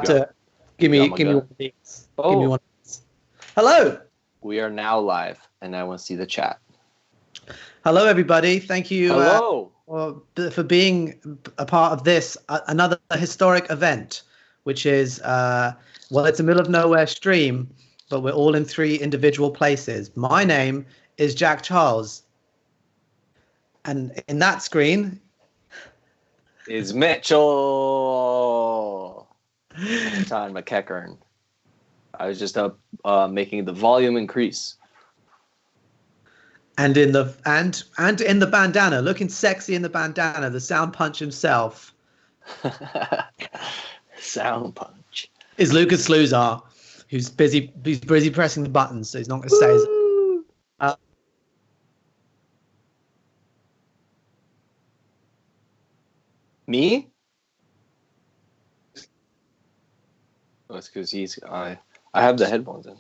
to give me one of these. Oh. Give me one of these. Hello. We are now live, and I want to see the chat. Hello, everybody. Thank you for being a part of this, another historic event, which is, it's a middle of nowhere stream, but we're all in 3 individual places. My name is Jack Charles. And in that screen is Mitchell Anton McEachern. I was just making the volume increase. And in the bandana, looking sexy in the bandana, the Sound Punch himself. Sound Punch is Lucas Sluzar, who's busy pressing the buttons, so he's not going to say his. Me? Oh, it's because I have the headphones in.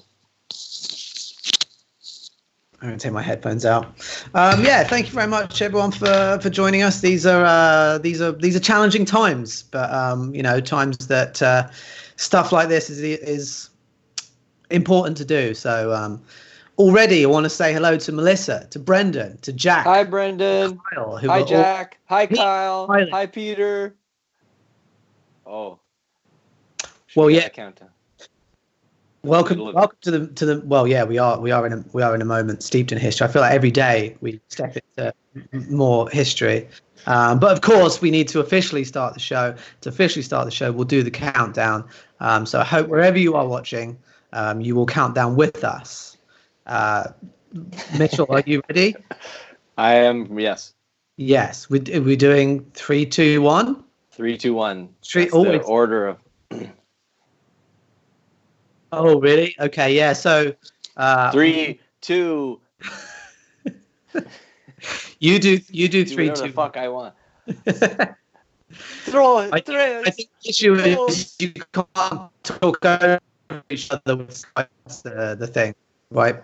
I'm going to take my headphones out. Thank you very much, everyone, for joining us. These are challenging times, but times that stuff like this is important to do. So already, I want to say hello to Melissa, to Brendan, to Jack. Hi, Brendan. Kyle, hi, Jack. Hi, Kyle. Hi, Peter. Oh. Well, yeah. Countdown. Welcome to the. Well, yeah, we are in a moment steeped in history. I feel like every day we step into more history, but of course we need to officially start the show. To officially start the show, we'll do the countdown. So I hope wherever you are watching, you will count down with us. Mitchell, are you ready? I am. Yes. Yes, we're doing 3, 2, 1. 3, 2, 1. That's the order of. Oh, really? Okay, yeah. So 3, 2. You do 3, 2. Whatever the fuck I want. Throw it. I think the issue is you can't talk over each other with the thing, right?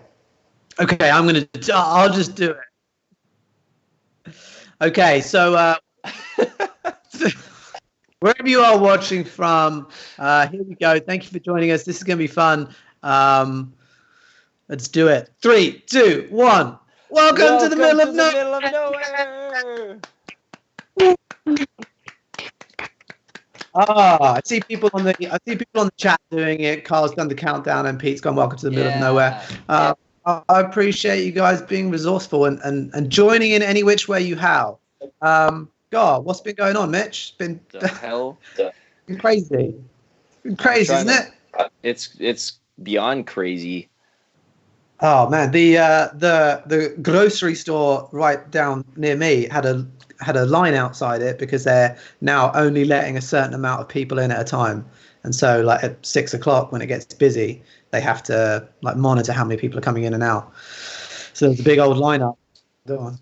Okay, I'll just do it. Okay, so wherever you are watching from, here we go. Thank you for joining us. This is going to be fun. Let's do it. 3, 2, 1. Welcome to the middle of nowhere. I see people on the chat doing it. Carl's done the countdown, and Pete's gone. Welcome to the middle of nowhere. I appreciate you guys being resourceful and joining in any which way you how. God, what's been going on, Mitch? It's been the hell. Been crazy. Been crazy, isn't it? It's beyond crazy. Oh man, the grocery store right down near me had a line outside it because they're now only letting a certain amount of people in at a time, and so like at 6 o'clock when it gets busy, they have to like monitor how many people are coming in and out. So there's a big old lineup. Go on.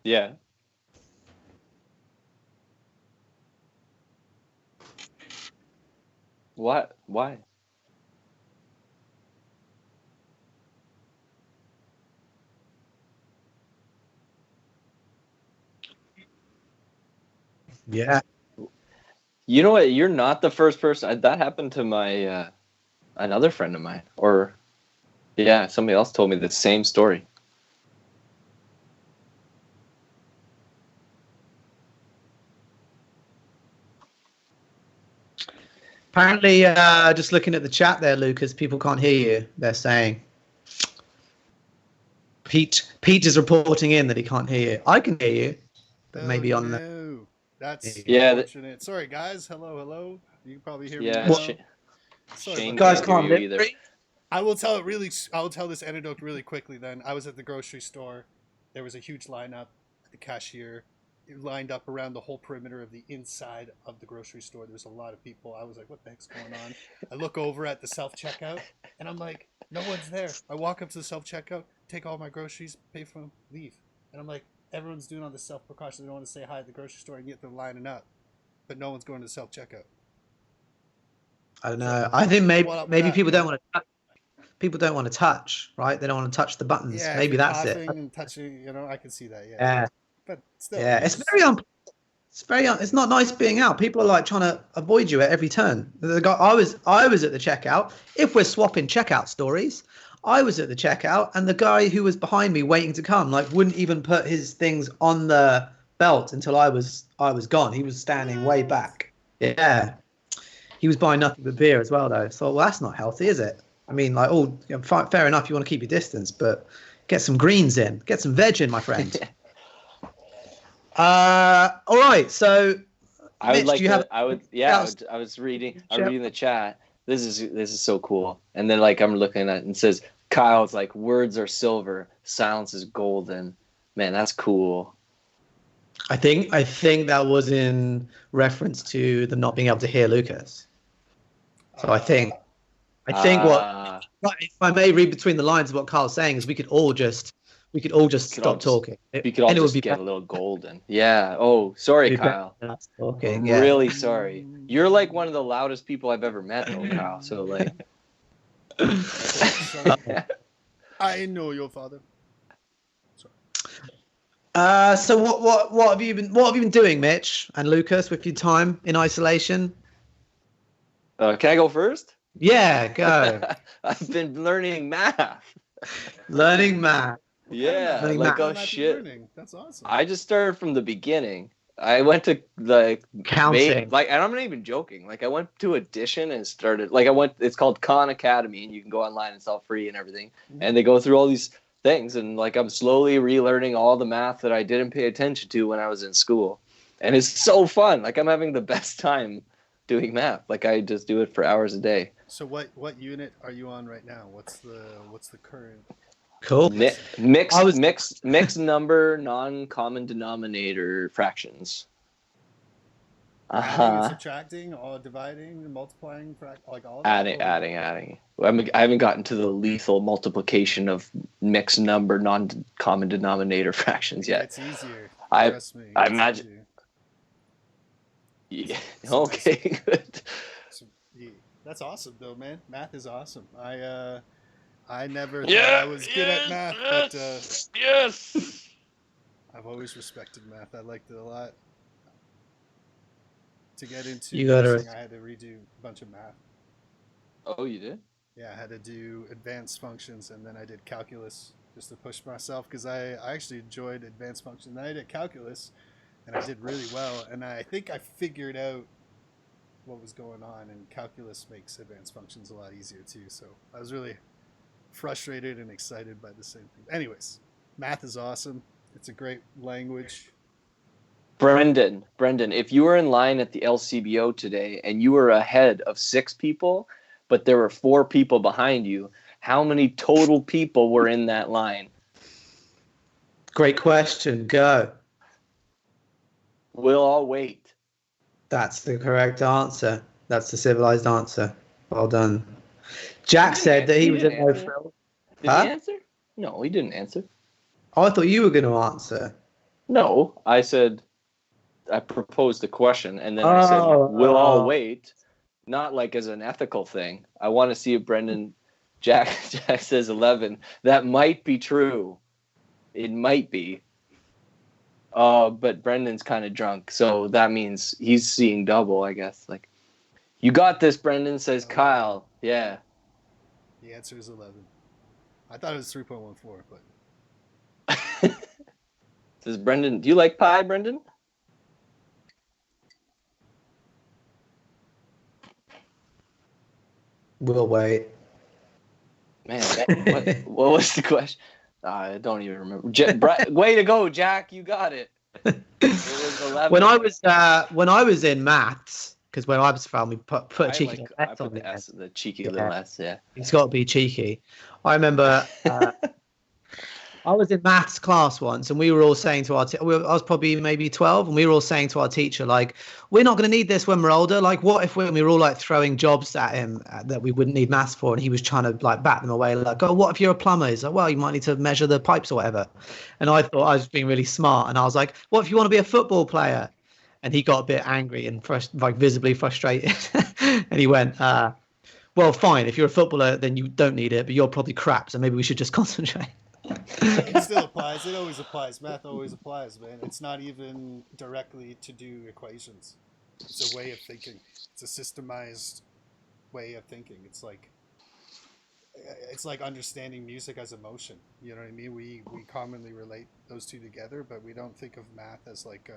Yeah. What? Why? Yeah. You know what? You're not the first person. That happened to my another friend of mine. Or, yeah, somebody else told me the same story. Apparently, just looking at the chat there, Lucas, people can't hear you. They're saying. Pete is reporting in that he can't hear you. I can hear you, but maybe on the. That's unfortunate. Sorry, guys. Hello. You can probably hear me now. Shane guys can't hear you either. I will tell this anecdote really quickly. Then I was at the grocery store. There was a huge lineup at the cashier. lined up around the whole perimeter of the inside of the grocery store. There's a lot of people. I was like, what the heck's going on? I look over at the self-checkout, and I'm like, no one's there. I walk up to the self-checkout, take all my groceries, pay for them, leave. And I'm like, everyone's doing all the self-precaution. They don't want to say hi at the grocery store, and yet they're lining up. But no one's going to the self-checkout. I don't know. I think maybe people don't want to. People don't want to touch, right? They don't want to touch the buttons. Yeah, maybe that's it. And touching, I can see that. Yeah. But still, yeah, it's it's not nice being out. People are like trying to avoid you at every turn. The guy, I was at the checkout. If we're swapping checkout stories, I was at the checkout, and the guy who was behind me waiting to come, like, wouldn't even put his things on the belt until I was gone. He was standing way back. Yeah, he was buying nothing but beer as well, though. So, well, that's not healthy, is it? I mean, like, fair enough. You want to keep your distance, but get some greens in, get some veg in, my friend. All right. So, I would Mitch, I was reading the chat. This is so cool. And then, like, I'm looking at it and it says, Kyle's like, words are silver, silence is golden. Man, that's cool. I think that was in reference to them not being able to hear Lucas. So I think if I may read between the lines of what Carl's saying is we could all just stop talking. We could all just get a little golden. Yeah. Oh, sorry, Kyle. Talking. I'm yeah. really sorry. You're like one of the loudest people I've ever met, though, Kyle. So like, I know your father. So what have you been doing, Mitch and Lucas, with your time in isolation? Can I go first? Yeah, go. I've been learning math. Learning math. Yeah, Learning like math. oh shit. That's awesome. I just started from the beginning. I went to the counting. and I'm not even joking. Like I went to Addition and started. It's called Khan Academy, and you can go online. It's all free and everything. Mm-hmm. And they go through all these things, and like I'm slowly relearning all the math that I didn't pay attention to when I was in school, and it's so fun. Like I'm having the best time doing math. Like I just do it for hours a day. So what unit are you on right now? What's the current? Cool. Mixed number, non-common denominator fractions. Adding, subtracting, or dividing, multiplying, like all. Adding. I haven't gotten to the lethal multiplication of mixed number, non-common denominator fractions yet. It's easier. Trust me. I imagine. Yeah. Okay. Good. That's awesome, though, man. Math is awesome. I never thought I was good at math, but yes. I've always respected math. I liked it a lot. To get into I had to redo a bunch of math. Oh, you did? Yeah, I had to do advanced functions, and then I did calculus just to push myself because I actually enjoyed advanced functions. Then I did calculus, and I did really well. And I think I figured out what was going on, and calculus makes advanced functions a lot easier too. So I was really frustrated and excited by the same thing. Anyways, math is awesome. It's a great language. Brendan, if you were in line at the LCBO today and you were ahead of 6 people, but there were 4 people behind you, how many total people were in that line? Great question. Go. We'll all wait. That's the correct answer. That's the civilized answer. Well done. Jack said that he was in no frill. Did he answer? No, he didn't answer. Oh, I thought you were going to answer. No, I said, I proposed a question, and then I said, we'll all wait. Not like as an ethical thing. I want to see if Jack says 11. That might be true. It might be. But Brendan's kind of drunk, so that means he's seeing double, I guess. Like, you got this, Brendan, says Kyle. Yeah. The answer is 11. I thought it was 3.14, but. Says Brendan, do you like pie, Brendan? We'll wait. Man, what was the question? I don't even remember. Way to go, Jack! You got it. It was 11. When I was in maths, because when I was from, we put a cheeky S on the cheeky little S. Yeah, it's got to be cheeky. I remember I was in maths class once, and we were all saying to our I was probably maybe 12, and we were all saying to our teacher, like, we're not going to need this when we're older. Like, what if we were all like throwing jobs at him that we wouldn't need maths for, and he was trying to like bat them away, like, oh, what if you're a plumber? He's like, well, you might need to measure the pipes or whatever. And I thought I was being really smart, and I was like, what if you want to be a football player? And he got a bit angry and like visibly frustrated, and he went, well, fine. If you're a footballer, then you don't need it, but you're probably crap, so maybe we should just concentrate. It still applies. It always applies. Math always applies, man. It's not even directly to do equations. It's a way of thinking. It's a systemized way of thinking. It's like understanding music as emotion. You know what I mean? We commonly relate those two together, but we don't think of math as like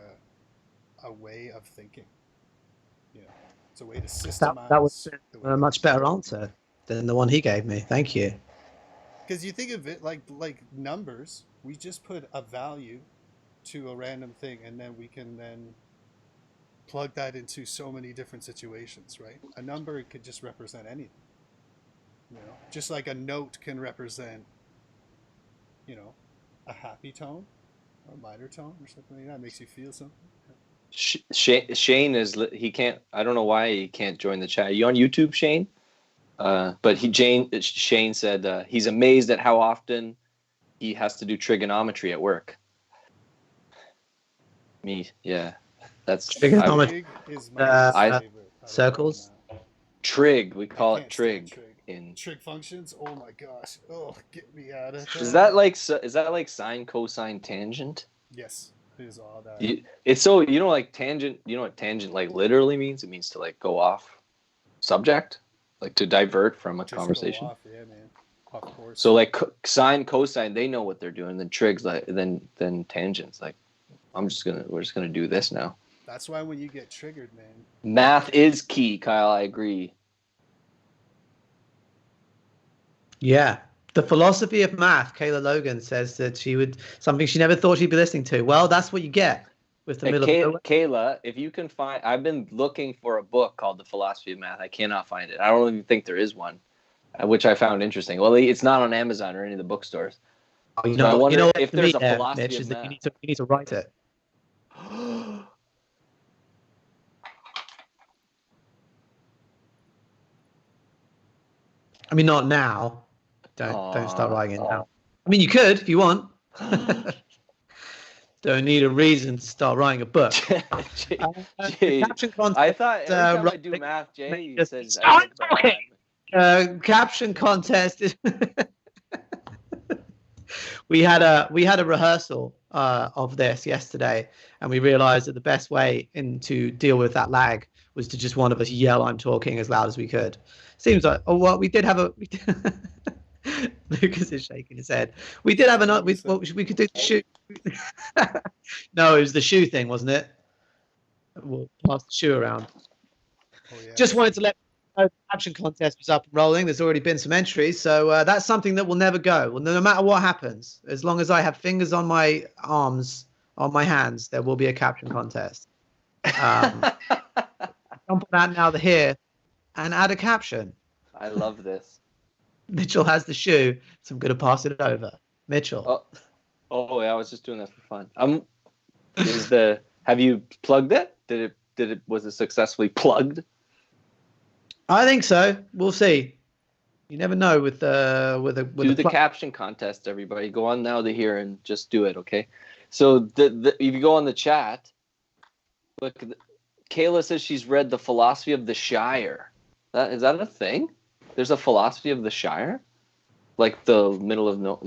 a way of thinking. You know, it's a way to systemize. That was a much better answer than the one he gave me. Thank you. Because you think of it like numbers, we just put a value to a random thing, and then we can then plug that into so many different situations, right? A number could just represent anything. You know, just like a note can represent, you know, a happy tone or a minor tone or something like that. It makes you feel something. Shane he can't. I don't know why he can't join the chat. Are you on YouTube, Shane? But Shane said he's amazed at how often he has to do trigonometry at work. Yeah, that's trigonometry. Is my favorite. Circles. Trig, we call it trig. Trig functions. Oh my gosh! Oh, get me out of here. Is that like sine, cosine, tangent? Yes, it is all that. It's so like tangent. You know what tangent like literally means? It means to like go off subject. Like to divert from a conversation. Off, yeah, man. Of course. So like sine, cosine, they know what they're doing. Then trigs, like then tangents. Like we're just gonna do this now. That's why when you get triggered, man. Math is key, Kyle. I agree. Yeah, the philosophy of math. Kayla Logan says that something she never thought she'd be listening to. Well, that's what you get. With the Kayla, if you can find, I've been looking for a book called The Philosophy of Math. I cannot find it. I don't even think there is one, which I found interesting. Well, it's not on Amazon or any of the bookstores. Oh, I wonder if there's a philosophy Mitch, of math. You need to write it. I mean, not now. Don't start writing it now. I mean, you could if you want. Don't need a reason to start writing a book. Caption contest, I thought every time I do math, Jay, you said caption contest is we had a rehearsal of this yesterday, and we realized that the best way to deal with that lag was to just one of us yell "I'm talking" as loud as we could. Seems like we did have a Lucas is shaking his head. We did have another. We could do the shoe. No, it was the shoe thing, wasn't it? We'll pass the shoe around. Oh, yeah. Just wanted to let you know the caption contest was up and rolling. There's already been some entries, so that's something that will never go. Well, no matter what happens, as long as I have fingers on my arms, on my hands, there will be a caption contest. Jump on that now. Here, and add a caption. I love this. Mitchell has the shoe, so I'm going to pass it over. Mitchell. Oh, yeah, I was just doing that for fun. Have you plugged it? Was it successfully plugged? I think so. We'll see. You never know with the caption contest. Everybody, go on now to here and just do it, okay? So if you go on the chat, look, Kayla says she's read The Philosophy of the Shire. Is that a thing? There's a philosophy of the Shire, like the middle of the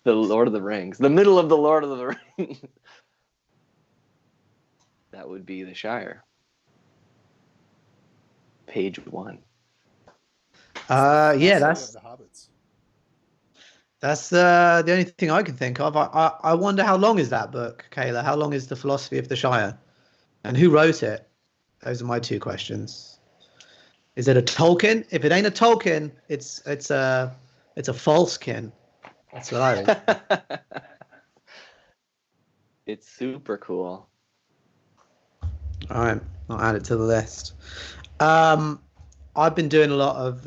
Lord of the Rings, the middle of the Lord of the Rings. That would be the Shire. Page 1. Yeah, that's the Hobbits. That's the only thing I can think of. I wonder how long is that book, Kayla? How long is The Philosophy of the Shire, and who wrote it? Those are my two questions. Is it a Tolkien? If it ain't a Tolkien, it's a falsekin. That's what I think. It's super cool. All right, I'll add it to the list. I've been doing a lot of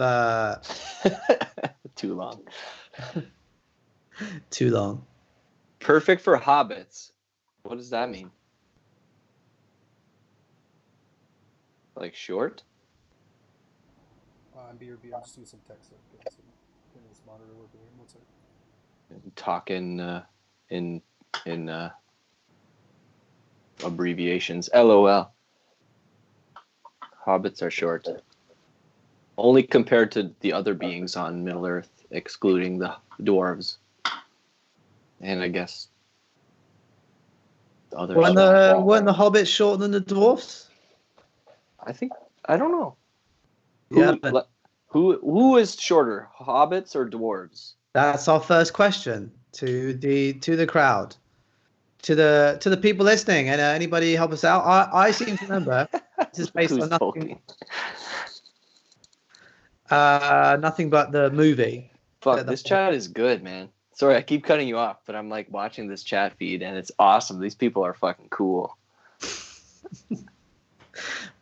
too long. Too long. Perfect for hobbits. What does that mean? Like short? I'm BRB. I'm just doing some text stuff. Getting this monitor working here. What's that? Talking in abbreviations. LOL. Hobbits are short. Only compared to the other beings on Middle Earth, excluding the dwarves. And I guess the others. Weren't the hobbits shorter than the dwarfs? I don't know. Yeah. Who is shorter, hobbits or dwarves? That's our first question to the crowd, to the people listening, and anybody help us out. I seem to remember this is based on nothing but the movie. Fuck, this chat is good, man. Sorry, I keep cutting you off, but I'm like watching this chat feed and it's awesome. These people are fucking cool.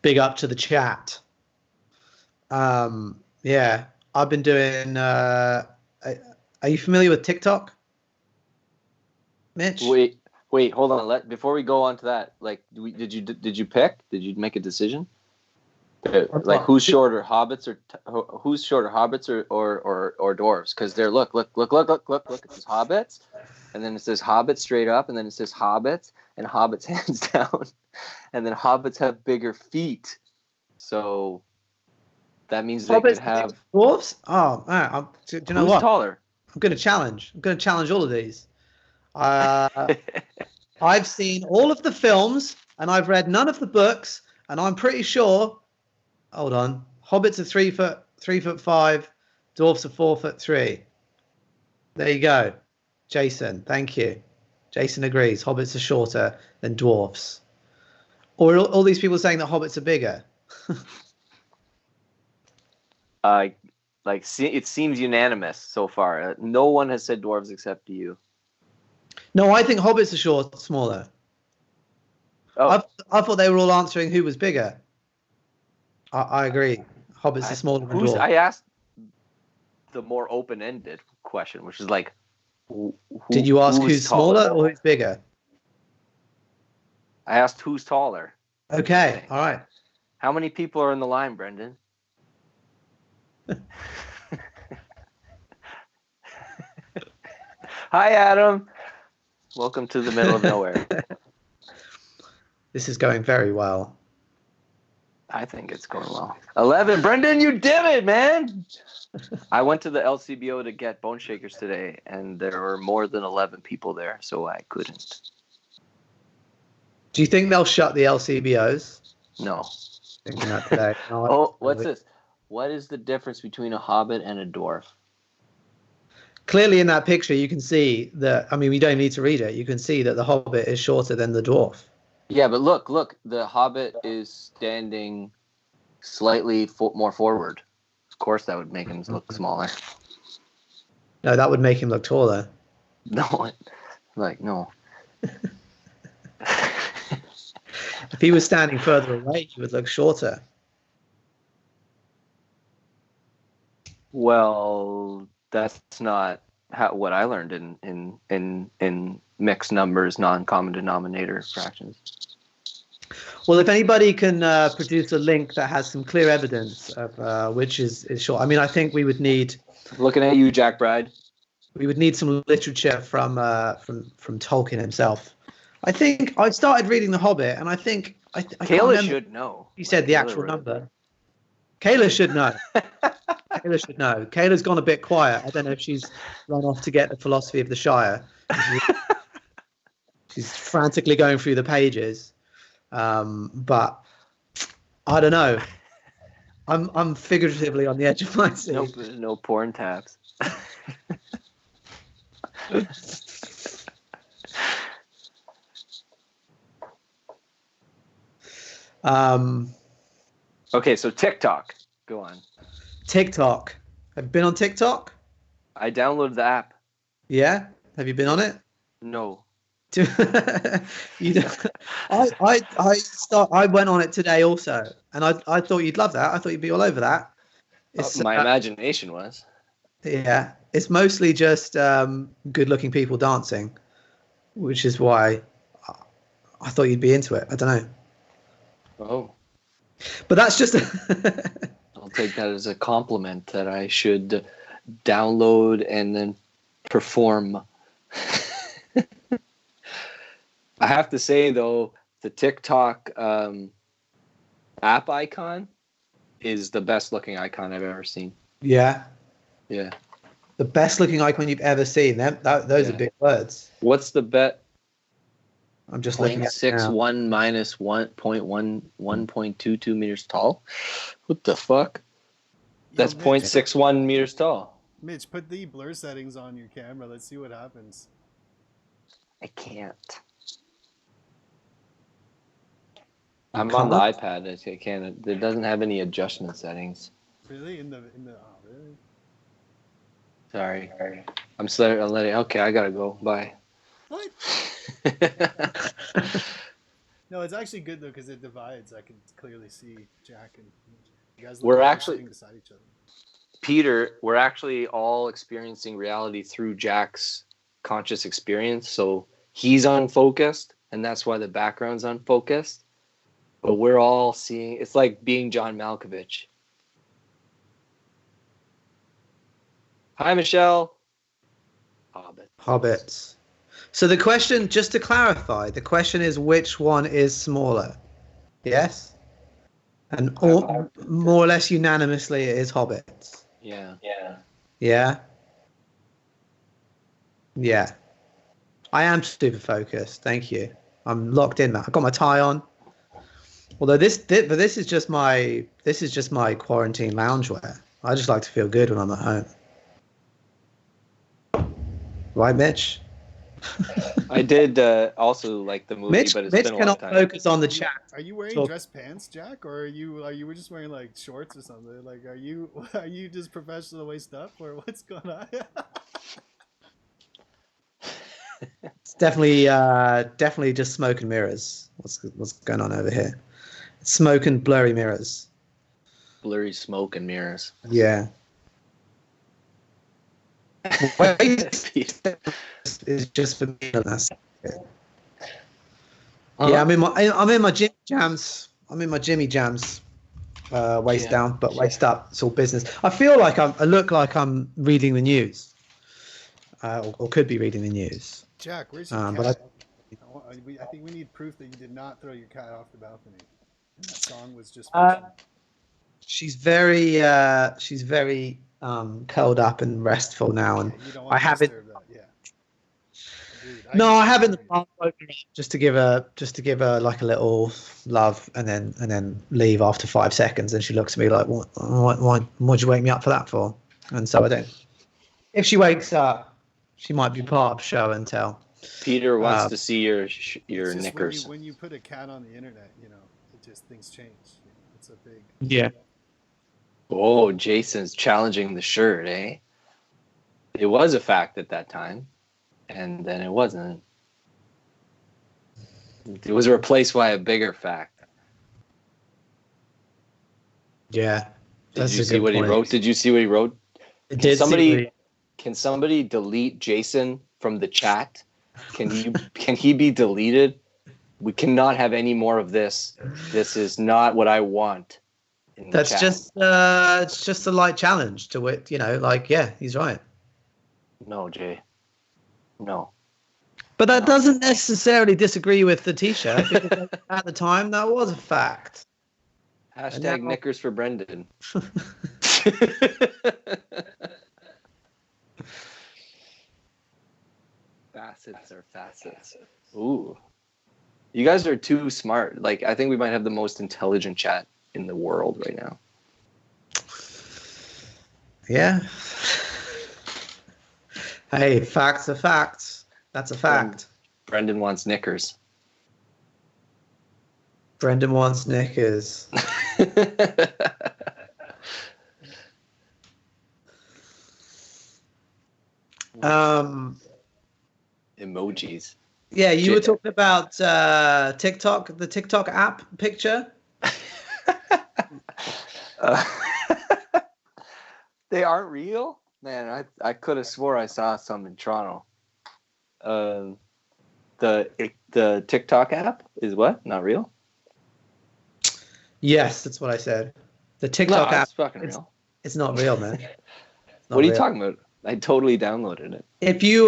Big up to the chat. Yeah, I've been doing. Are you familiar with TikTok, Mitch? Wait, hold on. Before we go on to that, like, did you pick? Did you make a decision? Like, who's shorter, hobbits or dwarves? Because they're look at this hobbits, and then it says hobbits straight up, and then it says hobbits and hobbits hands down, and then hobbits have bigger feet, so that means they could have dwarves. Oh, man, do you know who's what? Taller? I'm going to challenge all of these. I've seen all of the films and I've read none of the books, and I'm pretty sure. Hold on. Hobbits are 3'5", dwarfs are 4'3". There you go. Jason, thank you. Jason agrees. Hobbits are shorter than dwarfs. Or all these people saying that hobbits are bigger. It seems unanimous so far. No one has said dwarves except you. No, I think hobbits are smaller. Oh. I thought they were all answering who was bigger. I agree. Hobbits are smaller than dwarves. I asked the more open-ended question, which is like, did you ask who's smaller or who's bigger? I asked who's taller. Okay, all right. How many people are in the line, Brendan? Hi, Adam. Welcome to the middle of nowhere. This is going very well. I think it's going well. 11. Brendan, you did it, man. I went to the LCBO to get bone shakers today, and there were more than 11 people there, so I couldn't. Do you think they'll shut the LCBOs? No. Thinking that today. Oh, what's this? What is the difference between a hobbit and a dwarf? Clearly in that picture, you can see that, I mean, we don't need to read it. You can see that the hobbit is shorter than the dwarf. Yeah, but look, the hobbit is standing slightly more forward. Of course, that would make him look smaller. No, that would make him look taller. No, no. If he was standing further away, he would look shorter. Well, that's not what I learned in mixed numbers, non-common denominator fractions. Well, if anybody can produce a link that has some clear evidence of which is short, I mean, I think we would need. Looking at you, Jack Bride. We would need some literature from Tolkien himself. I think I started reading The Hobbit, and I think Kayla should know. He said the actual number. Kayla should know. Kayla should know. Kayla's gone a bit quiet. I don't know if she's run off to get the Philosophy of the Shire. She's frantically going through the pages. But I don't know. I'm figuratively on the edge of my seat. No porn tabs. Okay, so TikTok. Go on. TikTok. Have you been on TikTok? I downloaded the app. Yeah? Have you been on it? No. I went on it today also, and I thought you'd love that. I thought you'd be all over that. My imagination was. Yeah. it's mostly just good-looking people dancing, which is why I thought you'd be into it. I don't know. Oh, But that's just I'll take that as a compliment that I should download and then perform. I have to say, though, the TikTok app icon is the best looking icon I've ever seen. yeah, Yeah. the best looking icon you've ever seen. Those are big words. What's the bet? I'm just looking at it now. 0.61 minus 1.22 meters tall. What the fuck? That's 0.61 meters tall. Mitch, put the blur settings on your camera. Let's see what happens. I can't. I'm on the iPad. I can't. It doesn't have any adjustment settings. Really? Oh, really? Sorry. I'm letting. Okay, I gotta go. Bye. What? No, it's actually good though because it divides. I can clearly see Jack and you guys. We're actually sitting beside each other. Peter. We're actually all experiencing reality through Jack's conscious experience. So he's unfocused, and that's why the background's unfocused. But we're all seeing. It's like being John Malkovich. Hi, Michelle. Hobbits. So the question, just to clarify, the question is which one is smaller? Yes? And more or less unanimously it is Hobbits. Yeah. Yeah? Yeah. I am super focused. Thank you. I'm locked in, Matt. I've got my tie on. Although this is just my quarantine loungewear. I just like to feel good when I'm at home. Right, Mitch? I did also like the movie, Mitch, but it's Mitch been a long cannot time. focus on the chat. Are you wearing dress pants, Jack, or are you just wearing like shorts or something? Like, are you just professional waist up, or what's going on? It's definitely just smoke and mirrors. What's going on over here? Smoke and blurry mirrors. Blurry smoke and mirrors. Yeah. It's just for me. That's it. Yeah, I'm in my Jimmy Jams. Waist down, but waist up. It's all business. I feel like I look like I'm reading the news, or could be reading the news. Jack, where's your cat? But I think we need proof that you did not throw your cat off the balcony. And that song was just. She's very curled up and restful now, and I haven't. No, I haven't just to give her like a little love, and then leave after 5 seconds, and she looks at me like, why'd you wake me up for that for? And so I don't. If she wakes up, she might be part of show and tell. Peter wants to see your knickers. When you put a cat on the internet, it just things change. It's a big. Yeah. Oh, Jason's challenging the shirt, eh? It was a fact at that time, and then it wasn't. It was replaced by a bigger fact. Yeah. Did you see what he wrote? Did you see what he wrote? Can somebody delete Jason from the chat? Can he be deleted? We cannot have any more of this. This is not what I want. That's just it's just a light challenge to it, he's right. No, Jay. No. But that doesn't necessarily disagree with the t-shirt, because at the time that was a fact. Hashtag knickers for Brendan. Facets are facets. Ooh. You guys are too smart. Like, I think we might have the most intelligent chat in the world right now. Yeah. Hey, facts are facts. That's a fact. Brendan wants knickers. Brendan wants knickers. Emojis. Yeah, you were talking about TikTok, the TikTok app picture. They aren't real? Man, I could have swore I saw some in Toronto. The TikTok app is what? Not real? Yes, that's what I said. The No, TikTok app, it's fucking real. it's not real, man. It's not What are you real. talking about? I totally downloaded it. If you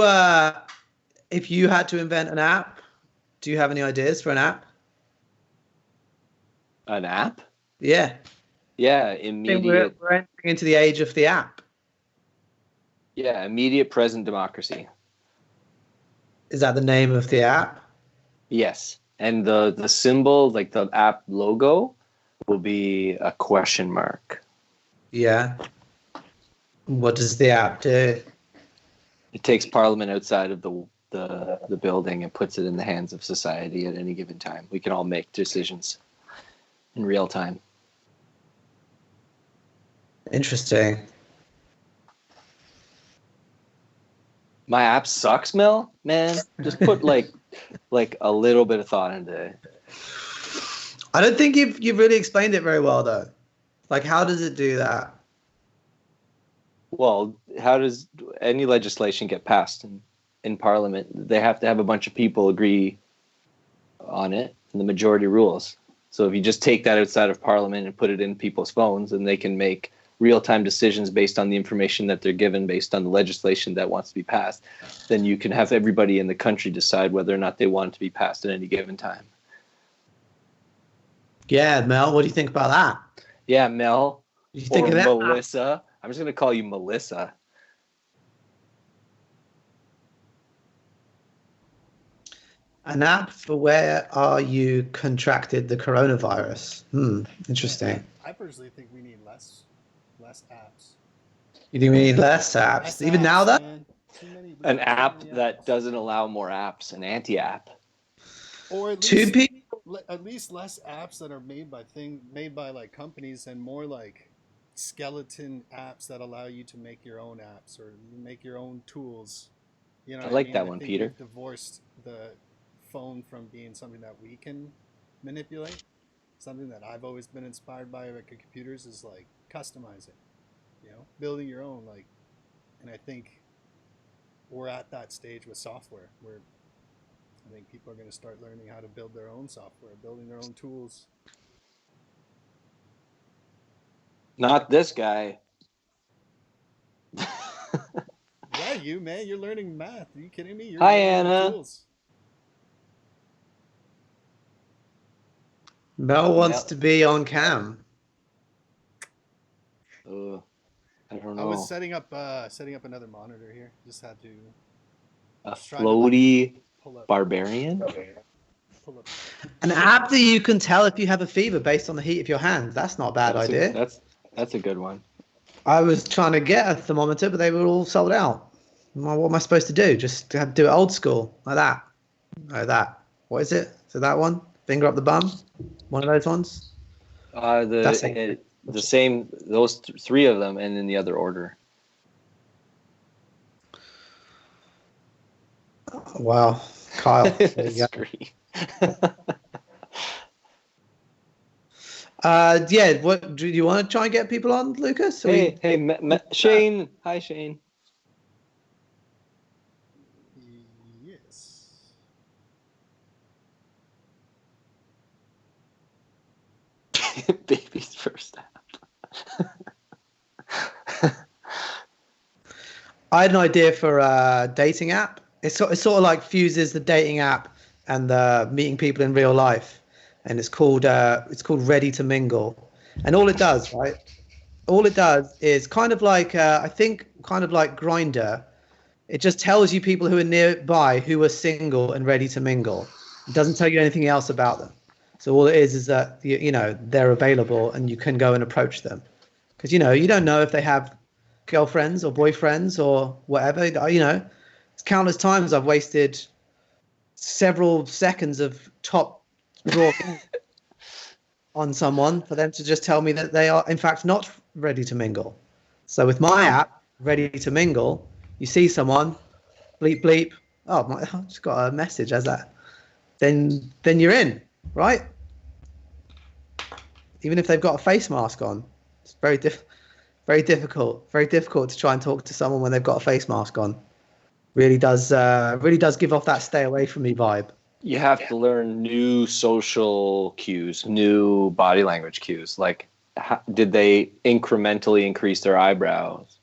had to invent an app, do you have any ideas for an app? An app? Yeah. Yeah, I think immediate. we're entering into the age of the app. Yeah, immediate present democracy. Is that the name of the app? Yes, and the symbol, like the app logo, will be a question mark. Yeah. What does the app do? It takes Parliament outside of the building and puts it in the hands of society at any given time. We can all make decisions in real time. Interesting. My app sucks, Mel. Man, just put like a little bit of thought into it. I don't think you've really explained it very well though. Like, how does it do that? Well, how does any legislation get passed in Parliament? They have to have a bunch of people agree on it, and the majority rules. So if you just take that outside of Parliament and put it in people's phones, and they can make real-time decisions based on the information that they're given, based on the legislation that wants to be passed, then you can have everybody in the country decide whether or not they want it to be passed at any given time. Yeah, Mel, what do you think about that? Yeah, Mel. You think or of that? Melissa. I'm just going to call you Melissa. An app for where are you contracted the coronavirus? Interesting. I personally think we need less apps. You think we need less apps? Less Even apps, now, though? man. An app Too many that apps. doesn't allow more apps, an anti-app. Or at Two least, people? at least less apps that are made by like companies, and more like skeleton apps that allow you to make your own apps or make your own tools. You know I what like mean? that one, think Peter. we've divorced the phone from being something that we can manipulate. Something that I've always been inspired by with computers is like customizing, building your own, like, and I think we're at that stage with software where I think people are going to start learning how to build their own software, building their own tools. Not this guy. Yeah, you, man, you're learning math. Are you kidding me? You're Hi, learning Anna. tools. Mel wants Mel. to be on cam. I don't I know. was setting up another monitor here. Just had to A try to floaty pull up. barbarian? Pull up. An app that you can tell if you have a fever based on the heat of your hands. That's not a bad idea. That's a good one. I was trying to get a thermometer, but they were all sold out. What am I supposed to do? Just have to do it old school, like that. Like that. What is it? So that one? Finger up the bum? One of those ones? The same, those three of them, and in the other order. Wow. Kyle. There you go. Yeah. What do you want to try and get people on, Lucas? Hey, Shane. Hi, Shane. Yes. Baby's first app. I had an idea for a dating app. It's sort of like fuses the dating app and the meeting people in real life, and it's called Ready to Mingle. And all it does, right? All it does is kind of like I think kind of like Grindr. It just tells you people who are nearby who are single and ready to mingle. It doesn't tell you anything else about them. So all it is that they're available and you can go and approach them, because you don't know if they have girlfriends or boyfriends or whatever. It's countless times I've wasted several seconds of top raw on someone for them to just tell me that they are in fact not ready to mingle. So with my app, Ready to Mingle, you see someone, bleep bleep. Oh my! I just got a message as that. Then you're in, right? Even if they've got a face mask on, it's very Very difficult. Very difficult to try and talk to someone when they've got a face mask on. Really does give off that stay away from me vibe. You have to learn new social cues, new body language cues. Like, did they incrementally increase their eyebrows?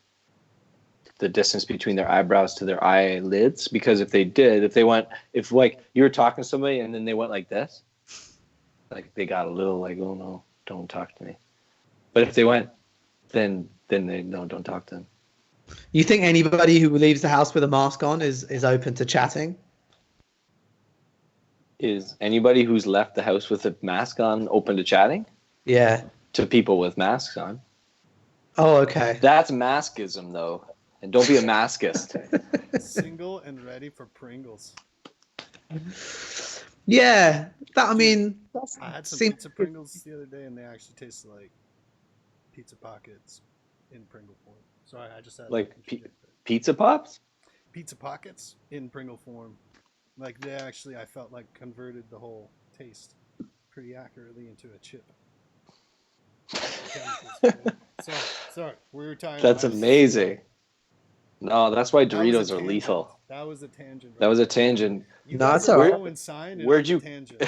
The distance between their eyebrows to their eyelids? Because if they did, if like you were talking to somebody and then they went like this, like they got a little like, oh no, don't talk to me. But if they went, then they no, don't talk to them. You think anybody who leaves the house with a mask on is open to chatting? Is anybody who's left the house with a mask on open to chatting? Yeah. To people with masks on. Oh, okay. That's maskism, though. And don't be a maskist. Single and ready for Pringles. Yeah. I mean, I had some pizza Pringles the other day, and they actually tasted like pizza pockets in Pringle form. Sorry, I just had like pizza pops? Pizza pockets in Pringle form. Like they actually, I felt like converted the whole taste pretty accurately into a chip. Sorry, we were talking. That's amazing. No, that's why Doritos are lethal. That was a tangent. Right? That was a tangent. You guys are Owen sign and where'd you? Tangent.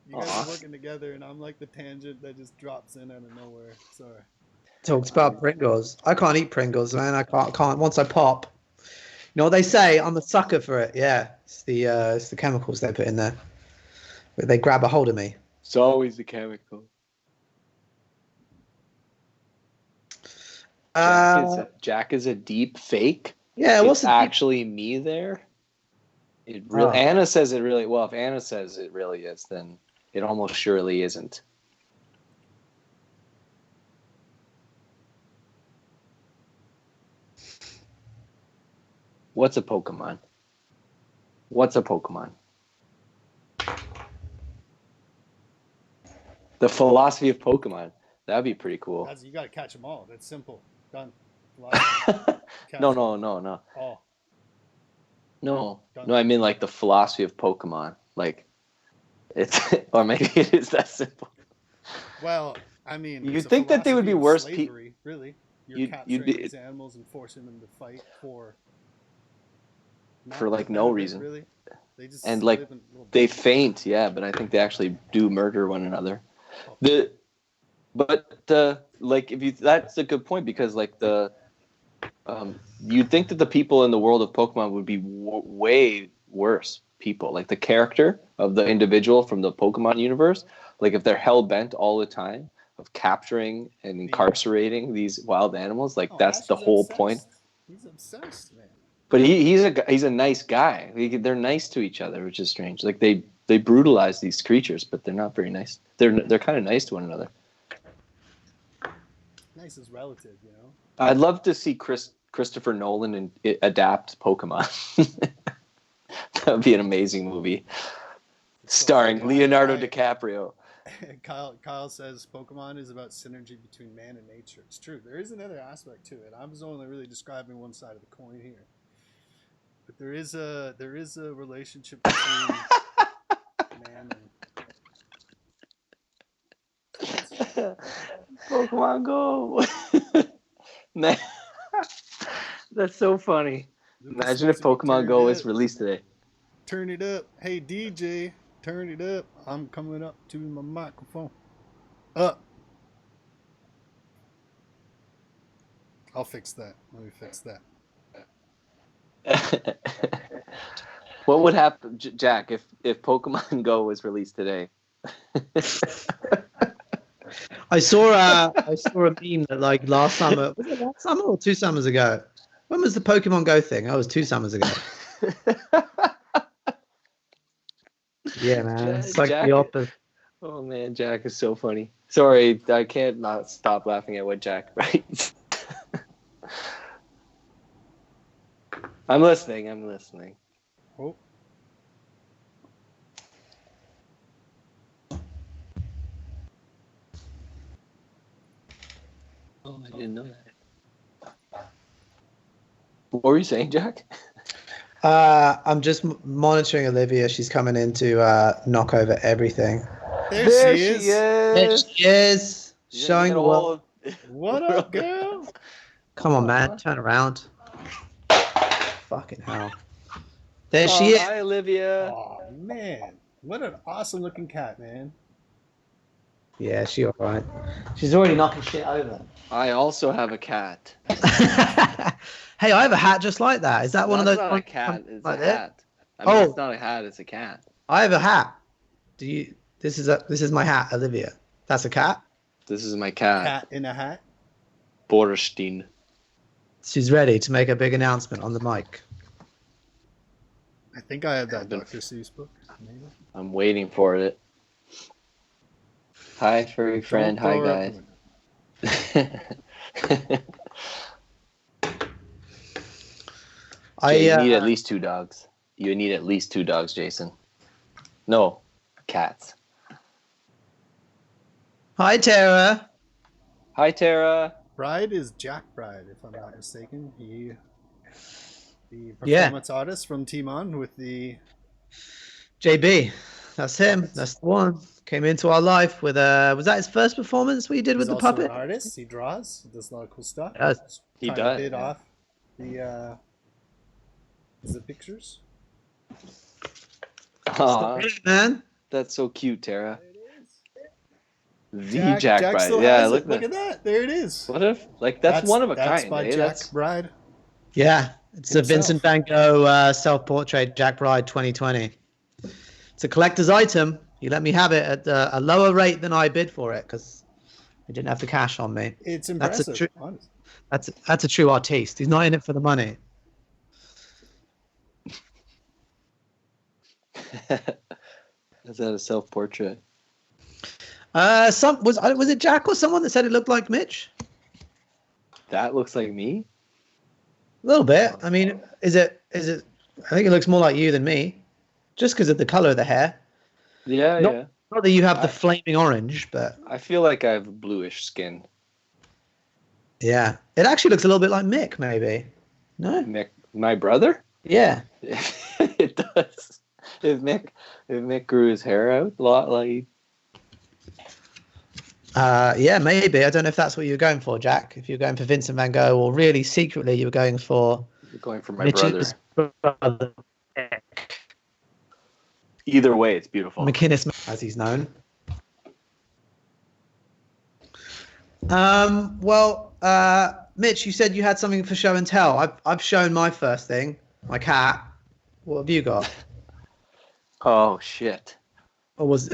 You guys are working together, and I'm like the tangent that just drops in out of nowhere. Sorry. Talks about Pringles. I can't eat Pringles, man. I can't. Once I pop, you know what they say? I'm a sucker for it. Yeah, it's the chemicals they put in there. But they grab a hold of me. It's always the chemical. Jack is a deep fake. Yeah, what's actually me there? It really, Anna says it really well. If Anna says it really is, then it almost surely isn't. What's a Pokemon? What's a Pokemon? The philosophy of Pokemon. That'd be pretty cool. You got to catch them all. That's simple. Done. No. Oh. No, I mean like the philosophy of Pokemon. Like it's, or maybe it is that simple. Well, I mean, you'd think that they would be worse people. Really, you're capturing these animals and forcing them to fight for like no reason. Really, they just and like they faint. Yeah, but I think they actually do murder one another. Oh. Like that's a good point because like you'd think that the people in the world of Pokemon would be way worse people. Like the character of the individual from the Pokemon universe, like if they're hell bent all the time of capturing and incarcerating these wild animals, like that's the whole point. He's obsessed, man. But he's a nice guy. They're nice to each other, which is strange. Like they brutalize these creatures, but they're not very nice. They're kind of nice to one another. Nice is relative, you know. I'd love to see Christopher Nolan adapt Pokemon. That would be an amazing movie, starring Leonardo DiCaprio. Kyle says Pokemon is about synergy between man and nature. It's true. There is another aspect to it. I was only really describing one side of the coin here, but there is a relationship between man and. Pokemon Go. Man, that's so funny. Imagine if Pokemon Go is released today. Turn it up. Hey, DJ, turn it up. I'm coming up to my microphone. Up. I'll fix that. Let me fix that. What would happen, Jack, if Pokemon Go was released today? I saw a meme that like last summer, was it last summer or 2 summers ago? When was the Pokemon Go thing? That was 2 summers ago. Yeah, man, it's like Jack, the opposite. Oh man, Jack is so funny. Sorry, I can't not stop laughing at what Jack writes. I'm listening. Oh. Oh, I didn't know that. What were you saying, Jack? I'm just monitoring Olivia. She's coming in to knock over everything. There she is. There she is. Showing the world. What up, girl? Come on, man. Turn around. Fucking hell. There she is. Hi, Olivia. Oh man, what an awesome looking cat, man. Yeah, she all right. She's already knocking shit over. I also have a cat. Hey, I have a hat just like that. Is that one of That's those? not a cat. It's like a that? hat. I mean, Oh. it's not a hat. It's a cat. I have a hat. Do you? This is my hat, Olivia. That's a cat. This is my cat. Cat in a hat. Borstein. She's ready to make a big announcement on the mic. I think I have that Dr. Seuss book. Maybe. I'm waiting for it. Hi, furry friend. Hi, guys. You need at least 2 dogs. You need at least 2 dogs, Jason. No, cats. Hi, Tara. Hi, Tara. Bride is Jack Bride, if I'm not mistaken. The performance artist from TMoN with the JB. That's him. puppets. That's the one. Came into our life with was that his first performance we did with the puppet? He's also an artist. He draws. He does a lot of cool stuff. Yes. He Trying to does. bid off the pictures. Aw, Man. that's so cute, Tara. There it is. The Jack Bride. still Yeah, has look it. Look at that. There it is. What if, like, that's one of a That's kind, by eh? Jack That's Bride. Yeah. It's a Himself. Vincent van Gogh self-portrait, Jack Bride 2020. It's a collector's item. He let me have it at a lower rate than I bid for it because I didn't have the cash on me. It's impressive. Honestly. That's a true artiste. He's not in it for the money. Is that a self-portrait? Was it Jack or someone that said it looked like Mitch? That looks like me? A little bit. I mean, is it? I think it looks more like you than me, just because of the color of the hair. Yeah, yeah. Not that you have the flaming orange, but I feel like I have bluish skin. yeah, it actually looks a little bit like Mick, maybe. No. Mick, my brother? Yeah. It does. If Mick grew his hair out a lot, like. Yeah, maybe. I don't know if that's what you were going for, Jack. If you're going for Vincent van Gogh, or really secretly you were going for. You're going for my Mitch's brother. Either way, it's beautiful. McInnes, as he's known. Well, Mitch, you said you had something for show and tell. I've shown my first thing, my cat. What have you got? Oh shit! Or was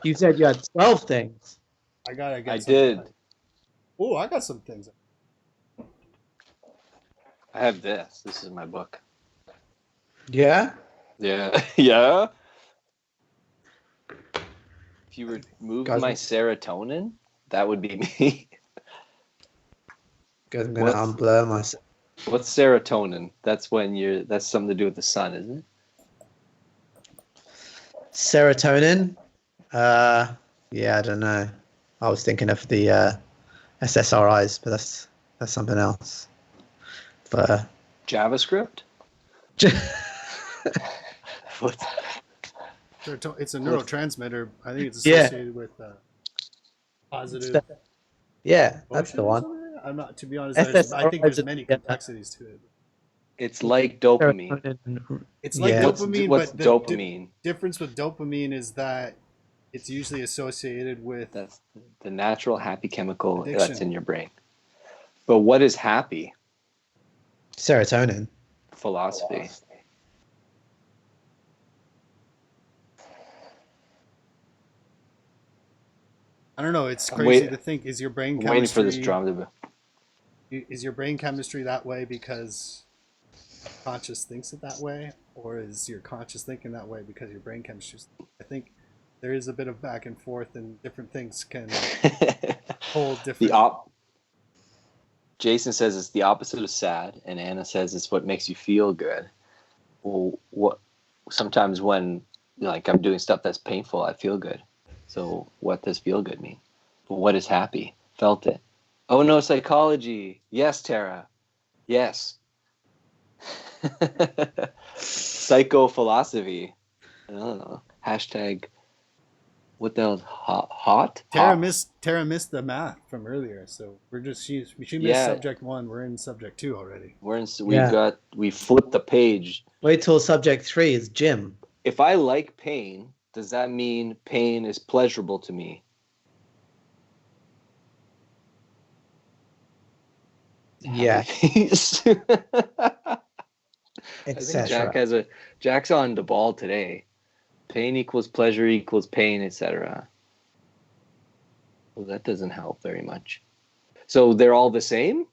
you said you had 12 things? I did. Oh, I got some things. I have this. This is my book. Yeah. Yeah. Yeah. If you remove Guys, my serotonin, that would be me. Guys, I'm gonna unblur myself. What's serotonin? That's that's something to do with the sun, isn't it? Serotonin. Yeah, I don't know. I was thinking of the SSRIs, but that's something else. But JavaScript? What? It's a neurotransmitter. I think it's associated with positive. Yeah, that's the one. I'm not, to be honest. I think there's many complexities to it. It's like dopamine. It's like dopamine, what's but the dopamine? Difference with dopamine is that it's usually associated with That's the natural happy chemical addiction. that's in your brain. But what is happy? Serotonin. Philosophy. I don't know. It's crazy to think. Is your brain chemistry? I'm waiting for this drama to Is your brain chemistry that way because conscious thinks it that way, or is your conscious thinking that way because your brain chemistry? I think there is a bit of back and forth, and different things can hold different. Jason says it's the opposite of sad, and Anna says it's what makes you feel good. Well, sometimes when I'm doing stuff that's painful, I feel good. So what does feel good mean? What is happy? Felt it. Oh no, psychology. Yes, Tara. Yes. Psychophilosophy. I don't know. Hashtag. What the hell? Hot? Tara Hot. missed the math from earlier, so she missed Yeah. subject 1. We're in subject 2 already. We flipped the page. Wait till subject 3 is gym. If I like pain, does that mean pain is pleasurable to me? Yeah. I think Jack's on the ball today. Pain equals pleasure equals pain, etc. Well, that doesn't help very much. So they're all the same?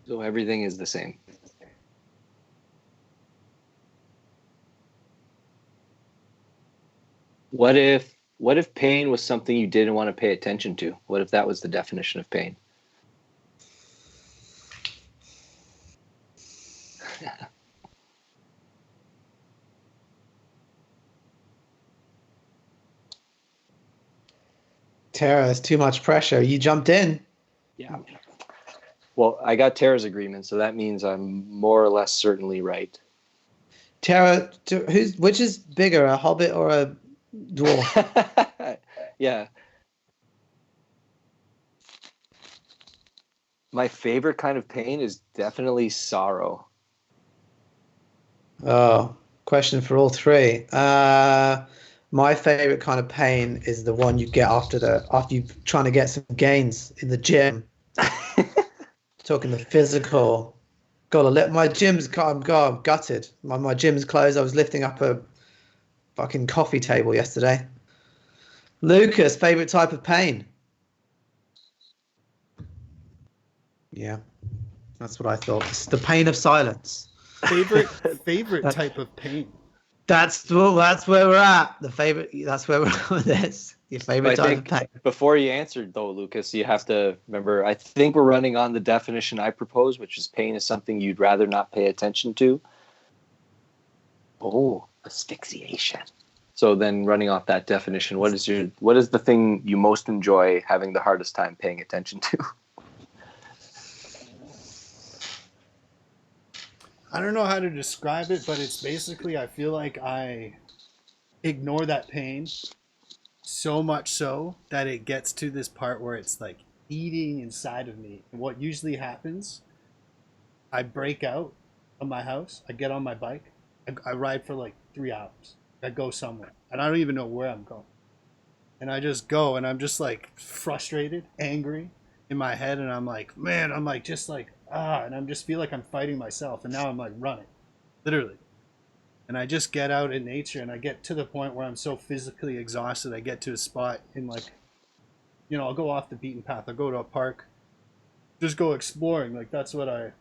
So everything is the same. What if pain was something you didn't want to pay attention to? What if that was the definition of pain? Tara, it's too much pressure. You jumped in. Yeah. Well, I got Tara's agreement, so that means I'm more or less certainly right. Tara, which is bigger, a hobbit or a dwarf? Yeah. My favorite kind of pain is definitely sorrow. Oh, question for all three. My favorite kind of pain is the one you get after you're trying to get some gains in the gym. Talking the physical. God, my gym's I'm gutted. My gym's closed. I was lifting up a fucking coffee table yesterday. Lucas, favorite type of pain? Yeah, that's what I thought. It's the pain of silence. Favorite type of pain. That's where we're at. That's where we're at with this. Your favorite type of pain. Before you answered though, Lucas, you have to remember. I think we're running on the definition I proposed, which is pain is something you'd rather not pay attention to. Oh, asphyxiation. So then, running off that definition, what is the thing you most enjoy having the hardest time paying attention to? I don't know how to describe it, but it's basically I feel like I ignore that pain so much so that it gets to this part where it's like eating inside of me. And what usually happens, I break out of my house, I get on my bike, I ride for like 3 hours. I go somewhere, and I don't even know where I'm going. And I just go, and I'm just like frustrated, angry in my head, and I'm like, man, I'm like just like and I just feel like I'm fighting myself, and now I'm like running, literally. And I just get out in nature, and I get to the point where I'm so physically exhausted. I get to a spot in like, I'll go off the beaten path. I'll go to a park, just go exploring. Like that's what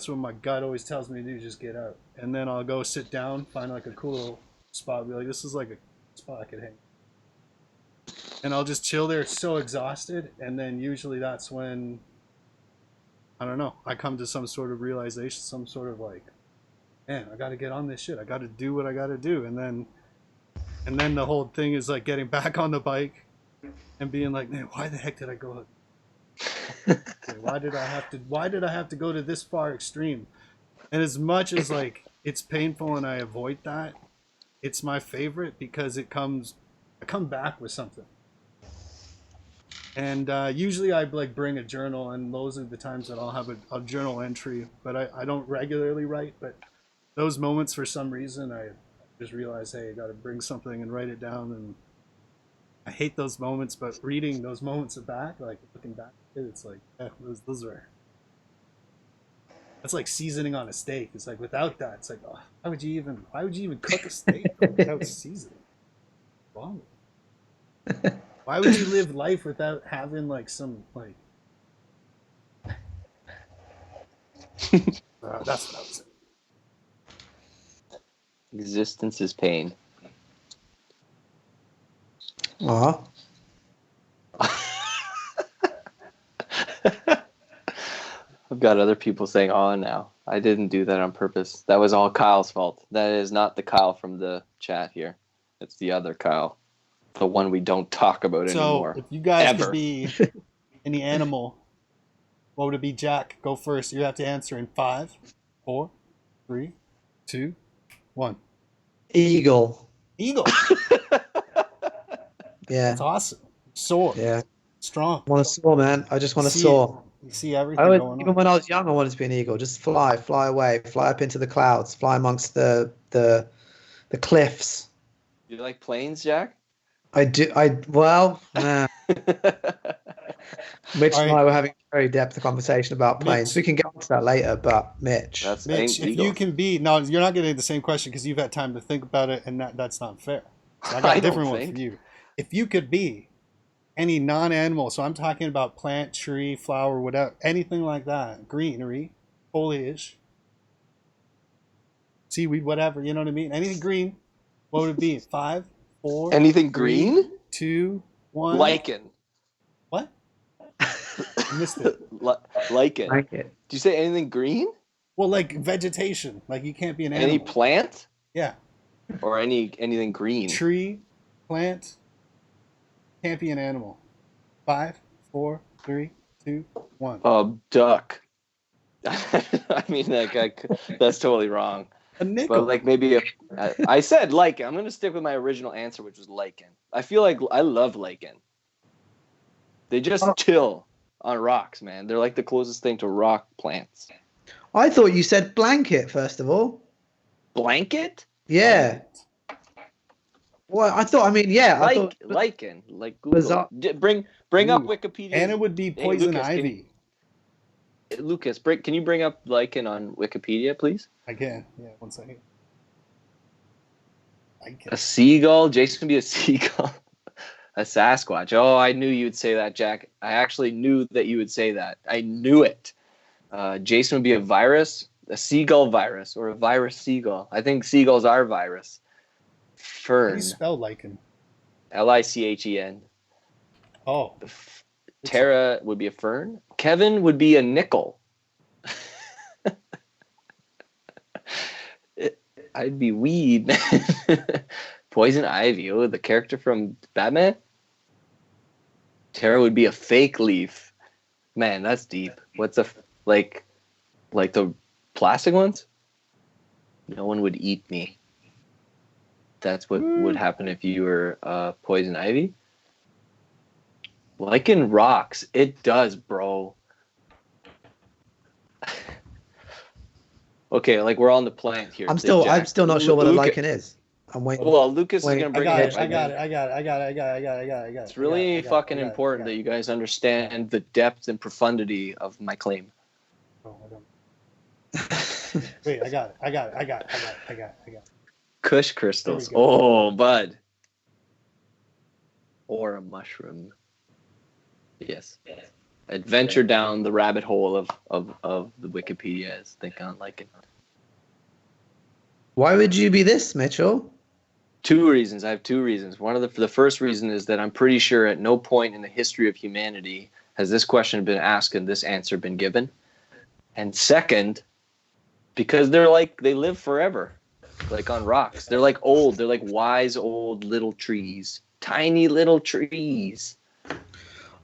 my gut always tells me to do. Just get out, and then I'll go sit down, find like a cool little spot. Be like, this is like a spot I could hang. And I'll just chill there, so exhausted, and then usually that's when, I don't know, I come to some sort of realization, some sort of like, man, I got to get on this shit. I got to do what I got to do. And then the whole thing is like getting back on the bike and being like, man, why the heck did I go? Why did I have to go to this far extreme? And as much as like it's painful and I avoid that, it's my favorite because I come back with something. And usually I like bring a journal, and those are the times that I'll have a journal entry, but I don't regularly write. But those moments, for some reason, I just realize, hey, I got to bring something and write it down. And I hate those moments, but reading those moments back, like looking back, it's like, yeah, those are. That's like seasoning on a steak. It's like without that, it's like, oh, why would you even cook a steak without seasoning? Wrong. Why would you live life without having like some like? That's what I was saying. Existence is pain. I've got other people saying "oh" now. I didn't do that on purpose. That was all Kyle's fault. That is not the Kyle from the chat here. It's the other Kyle. The one we don't talk about anymore. So, if you guys could be any animal, what would it be? Jack, go first. You have to answer in 5, 4, 3, 2, 1. Eagle. Eagle. Yeah. That's awesome. Soar. Yeah. Strong. I want to soar, man. I just want to See it. soar. You see everything going Even on. when I was young, I wanted to be an eagle. Just fly away, fly up into the clouds, fly amongst the cliffs. You like planes, Jack? I do. Mitch All and right, I were having a very depth conversation about planes. Mitch. We can get onto that later, but Mitch. That's Mitch, if you eagles. can be no, you're not getting the same question because you've had time to think about it, and that's not fair. So I got I a don't different one think. for you. If you could be any non-animal, so I'm talking about plant, tree, flower, whatever, anything like that, greenery, foliage, seaweed, whatever, you know what I mean? Anything green, what would it be? 5, 4, Anything 3, green? 2, 1. Lichen. What? I missed it. Lichen. Like it. Do you say anything green? Well, like vegetation, like you can't be an Any animal. plant? Yeah, Or anything green? tree, plant, can't be an animal. 5, 4, 3, 2, 1. Duck. I mean, that's totally wrong. A nickel. But like maybe I said lichen. I'm gonna stick with my original answer, which was lichen. I feel like I love lichen. They just chill on rocks, man. They're like the closest thing to rock plants. I thought you said blanket first of all. Blanket? Yeah. Well, I thought. I mean, yeah. I thought Lichen. Like Google. bizarre. Bring up Ooh. Wikipedia. And it would be Hey, poison Lucas, ivy. Lucas, can you bring up lichen on Wikipedia, please? I can. Yeah, 1 second. I can. A seagull? Jason would be a seagull. A Sasquatch. Oh, I knew you'd say that, Jack. I actually knew that you would say that. I knew it. Jason would be a virus, a seagull virus, or a virus seagull. I think seagulls are virus. How do Fern. you spell lichen? Lichen. Oh. Tara would be a fern. Kevin would be a nickel. I'd be weed. Poison ivy. Oh, the character from Batman. Tara would be a fake leaf. Man, that's deep. What's like the plastic ones? No one would eat me. That's what would happen if you were poison ivy. Lichen rocks. It does, bro. Okay, like we're on the plant here. I'm still not sure what a lichen is. I'm waiting. Well, Lucas is gonna I bring got it. it. I got it. It's really fucking important that you guys understand the depth and profundity of my claim. Oh, I don't. Wait, I got it. Kush crystals. Oh, bud. Or a mushroom. Yes. Adventure down the rabbit hole of the Wikipedia is think on lichen. Why would you be this, Mitchell? 2 reasons. I have 2 reasons. One of the first reason is that I'm pretty sure at no point in the history of humanity has this question been asked and this answer been given. And second, because they live forever, like on rocks. They're like old. They're like wise old little trees, tiny little trees.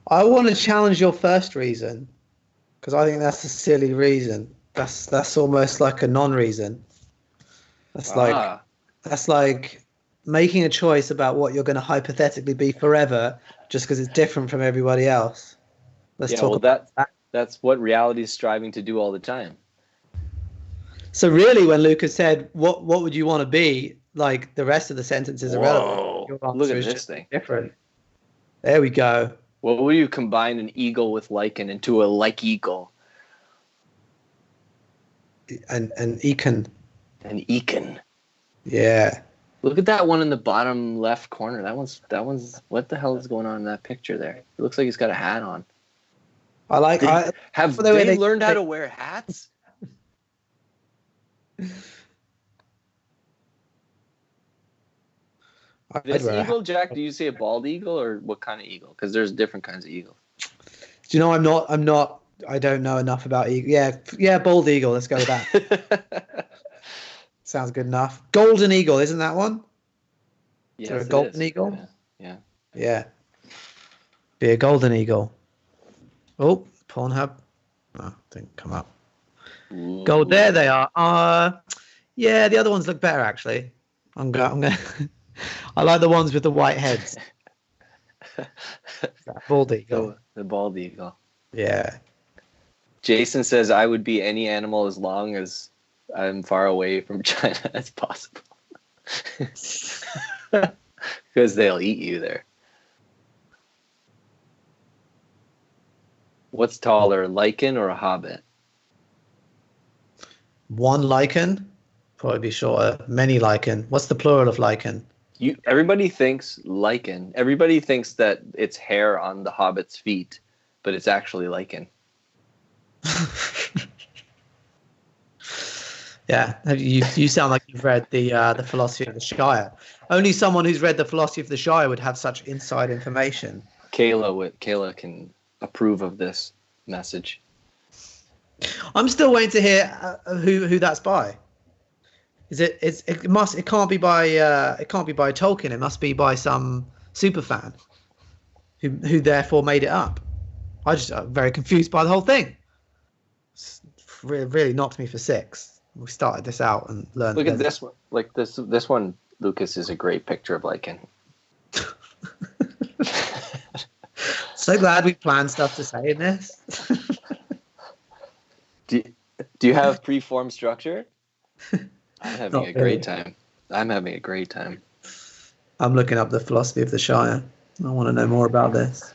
I want to challenge your first reason because I think that's a silly reason. That's almost like a non-reason. That's like making a choice about what you're going to hypothetically be forever just because it's different from everybody else. Let's talk about that. That's what reality is striving to do all the time. So really, when Lucas said, "What would you want to be?" like the rest of the sentence is irrelevant. Your answer Look at is this just thing. different. There we go. What would you combine an eagle with lichen into a like eagle? An econ. An econ. Yeah. Look at that one in the bottom left corner. That one's. What the hell is going on in that picture there? It looks like he's got a hat on. Have they learned how to wear hats? This eagle, Jack, do you say a bald eagle or what kind of eagle? Because there's different kinds of eagles. Do you know I'm not I don't know enough about eagle. Yeah, bald eagle. Let's go with that. Sounds good enough. Golden eagle, isn't that one? Yes, is there a golden eagle? Yeah. Be a golden eagle. Oh, Pornhub. Oh, didn't come up. Ooh. Gold. There they are. Yeah, the other ones look better actually. I'm going. I like the ones with the white heads. That bald eagle. The bald eagle. Yeah. Jason says I would be any animal as long as I'm far away from China as possible. Because they'll eat you there. What's taller, lichen or a hobbit? One lichen, probably be shorter. Many lichen. What's the plural of lichen? Everybody thinks lichen. Everybody thinks that it's hair on the hobbit's feet, but it's actually lichen. Yeah, you sound like you've read the Philosophy of the Shire. Only someone who's read the Philosophy of the Shire would have such inside information. Kayla can approve of this message. I'm still waiting to hear who that's by. It can't be by Tolkien. It must be by some super fan who therefore made it up. I just very confused by the whole thing. It's really knocked me for 6. We started this out and learned. Look at this one. Like this one, Lucas, is a great picture of lichen. So glad we planned stuff to say in this. Do you have preformed structure? I'm having a great time. I'm having a great time. I'm looking up the Philosophy of the Shire. I want to know more about this.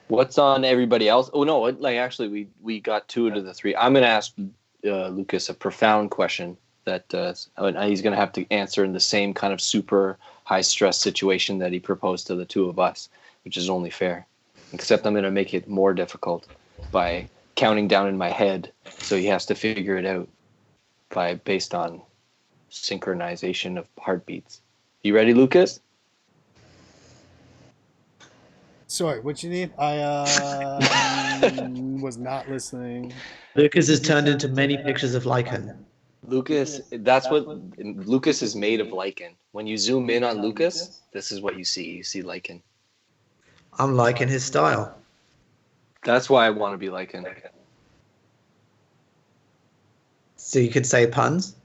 What's on everybody else? Oh no, like actually we got 2 out of the 3. I'm going to ask Lucas a profound question that he's going to have to answer in the same kind of super high stress situation that he proposed to the 2 of us, which is only fair. Except I'm going to make it more difficult by counting down in my head, so he has to figure it out based on synchronization of heartbeats. You ready, Lucas? Sorry, what you need? I was not listening. Lucas has turned into many pictures of lichen. Lucas, that's what Lucas is made of, lichen. When you zoom in on Lucas, this is what you see. You see lichen. I'm liking his style. That's why I want to be lichen. So you could say puns?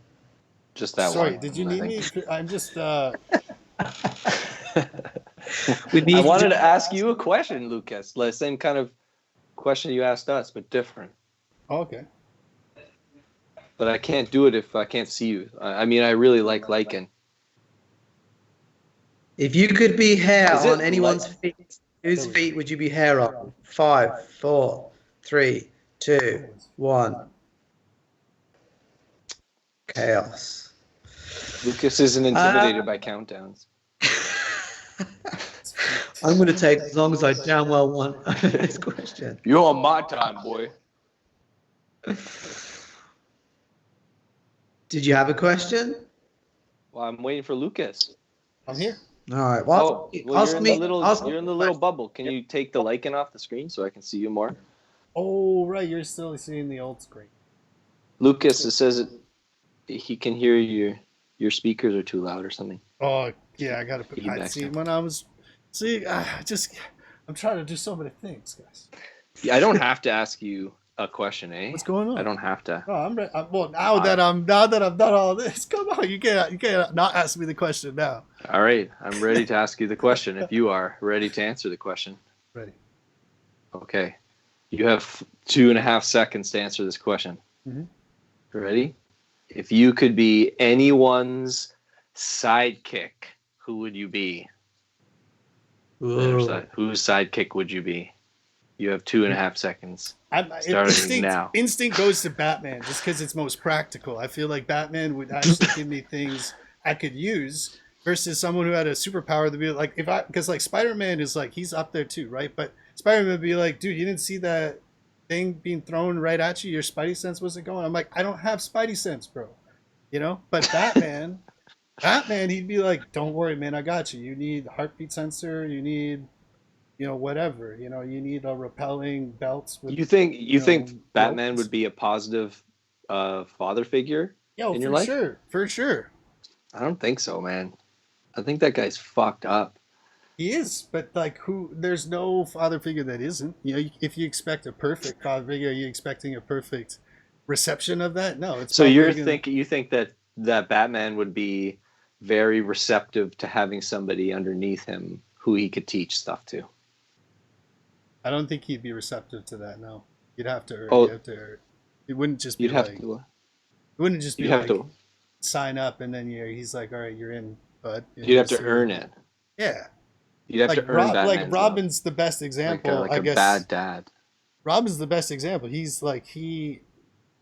Just that one. Sorry, did you need me? I'm just. I wanted to ask you a question, Lucas. The same kind of question you asked us, but different. Oh, okay. But I can't do it if I can't see you. I mean, I really like lichen. If you could be hair on anyone's feet, whose feet would you be hair on? 5, 4, 3, 2, 1. Chaos. Lucas isn't intimidated by countdowns. I'm going to take as long as I damn well want this question. You're on my time, boy. Did you have a question? Well, I'm waiting for Lucas. I'm here. All right. Well, you're in the little bubble. Can you take the lichen off the screen so I can see you more? Oh, right. You're still seeing the old screen. Lucas, it says he can hear your speakers are too loud or something. Oh, yeah. I got to put feedback. I'm trying to do so many things, guys. Yeah, I don't have to ask you a question, eh? What's going on? I don't have to. Oh, I'm ready. Well, now that I've done all this, come on, you can't not ask me the question now. All right, I'm ready to ask you the question. If you are ready to answer the question, ready. Okay, you have 2.5 seconds to answer this question. Mm-hmm. Ready? If you could be anyone's sidekick, who would you be? Whose sidekick would you be? You have 2.5 seconds. Starting now. Instinct goes to Batman just because it's most practical. I feel like Batman would actually give me things I could use versus someone who had a superpower to be like, because like Spider-Man is like, he's up there too, right? But Spider-Man would be like, dude, you didn't see that thing being thrown right at you? Your Spidey sense wasn't going. I'm like, I don't have Spidey sense, bro. You know? But Batman, he'd be like, don't worry, man, I got you. You need heartbeat sensor. You need, whatever. You need a repelling belts. With, you think Batman would be a positive father figure in your life? For sure. I don't think so, man. I think that guy's fucked up. He is, but like, there's no father figure that isn't. If you expect a perfect father figure, are you expecting a perfect reception of that. No, it's So probably you think that Batman would be very receptive to having somebody underneath him who he could teach stuff to. I don't think he'd be receptive to that. No, you'd have to. Oh, You have to. It wouldn't just be you'd have like. to. It wouldn't just be You'd have like to. sign up and then he's like, all right, you're in, bud. And You'd have just to do earn it. Yeah, You'd have to earn Batman's like Robin's the best love. example. Like I a guess bad dad. Robin's the best example. He's like he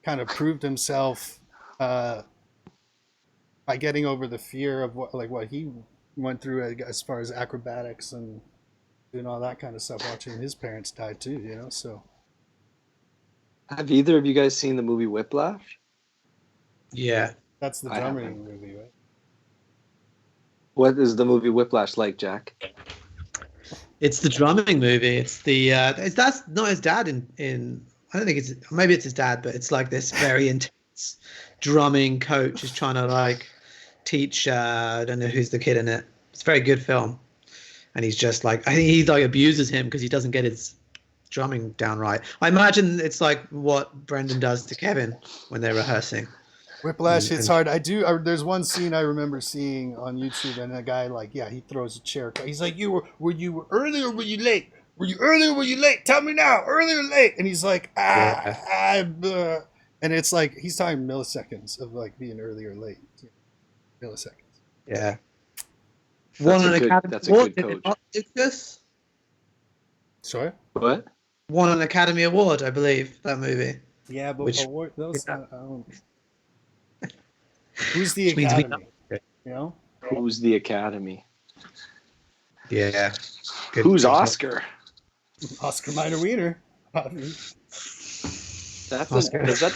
kind of proved himself by getting over the fear of what he went through as far as acrobatics and doing all that kind of stuff. Watching his parents die too, you know. So Have either of you guys seen the movie Whiplash? Yeah. that's the I drumming movie, right? What is the movie Whiplash like, Jack? It's the drumming movie. It's that's not his dad in I don't think it's, maybe it's his dad, but it's like this very intense drumming coach is trying to like teach I don't know who's the kid in it. It's a very good film. And he's just like, I think he like abuses him because he doesn't get his drumming down right. I imagine it's like what Brendan does to Kevin when they're rehearsing. Whiplash hits hard. There's one scene I remember seeing on YouTube, and a guy he throws a chair. He's like, were you early or were you late? Were you early or were you late? Tell me now, early or late? And he's like, and it's like he's talking milliseconds of like being early or late, milliseconds. Yeah. That's Won a an good, Academy that's a Award, good did it coach. not, Lucas? Sorry. What? Won an Academy Award, I believe, that movie. Yeah, but Which- award those. yeah. I don't. Who's the Which means we Academy? know. You know. Who's the Academy? Yeah. Good- Who's good job. Oscar? Oscar Minor Wiener. Is that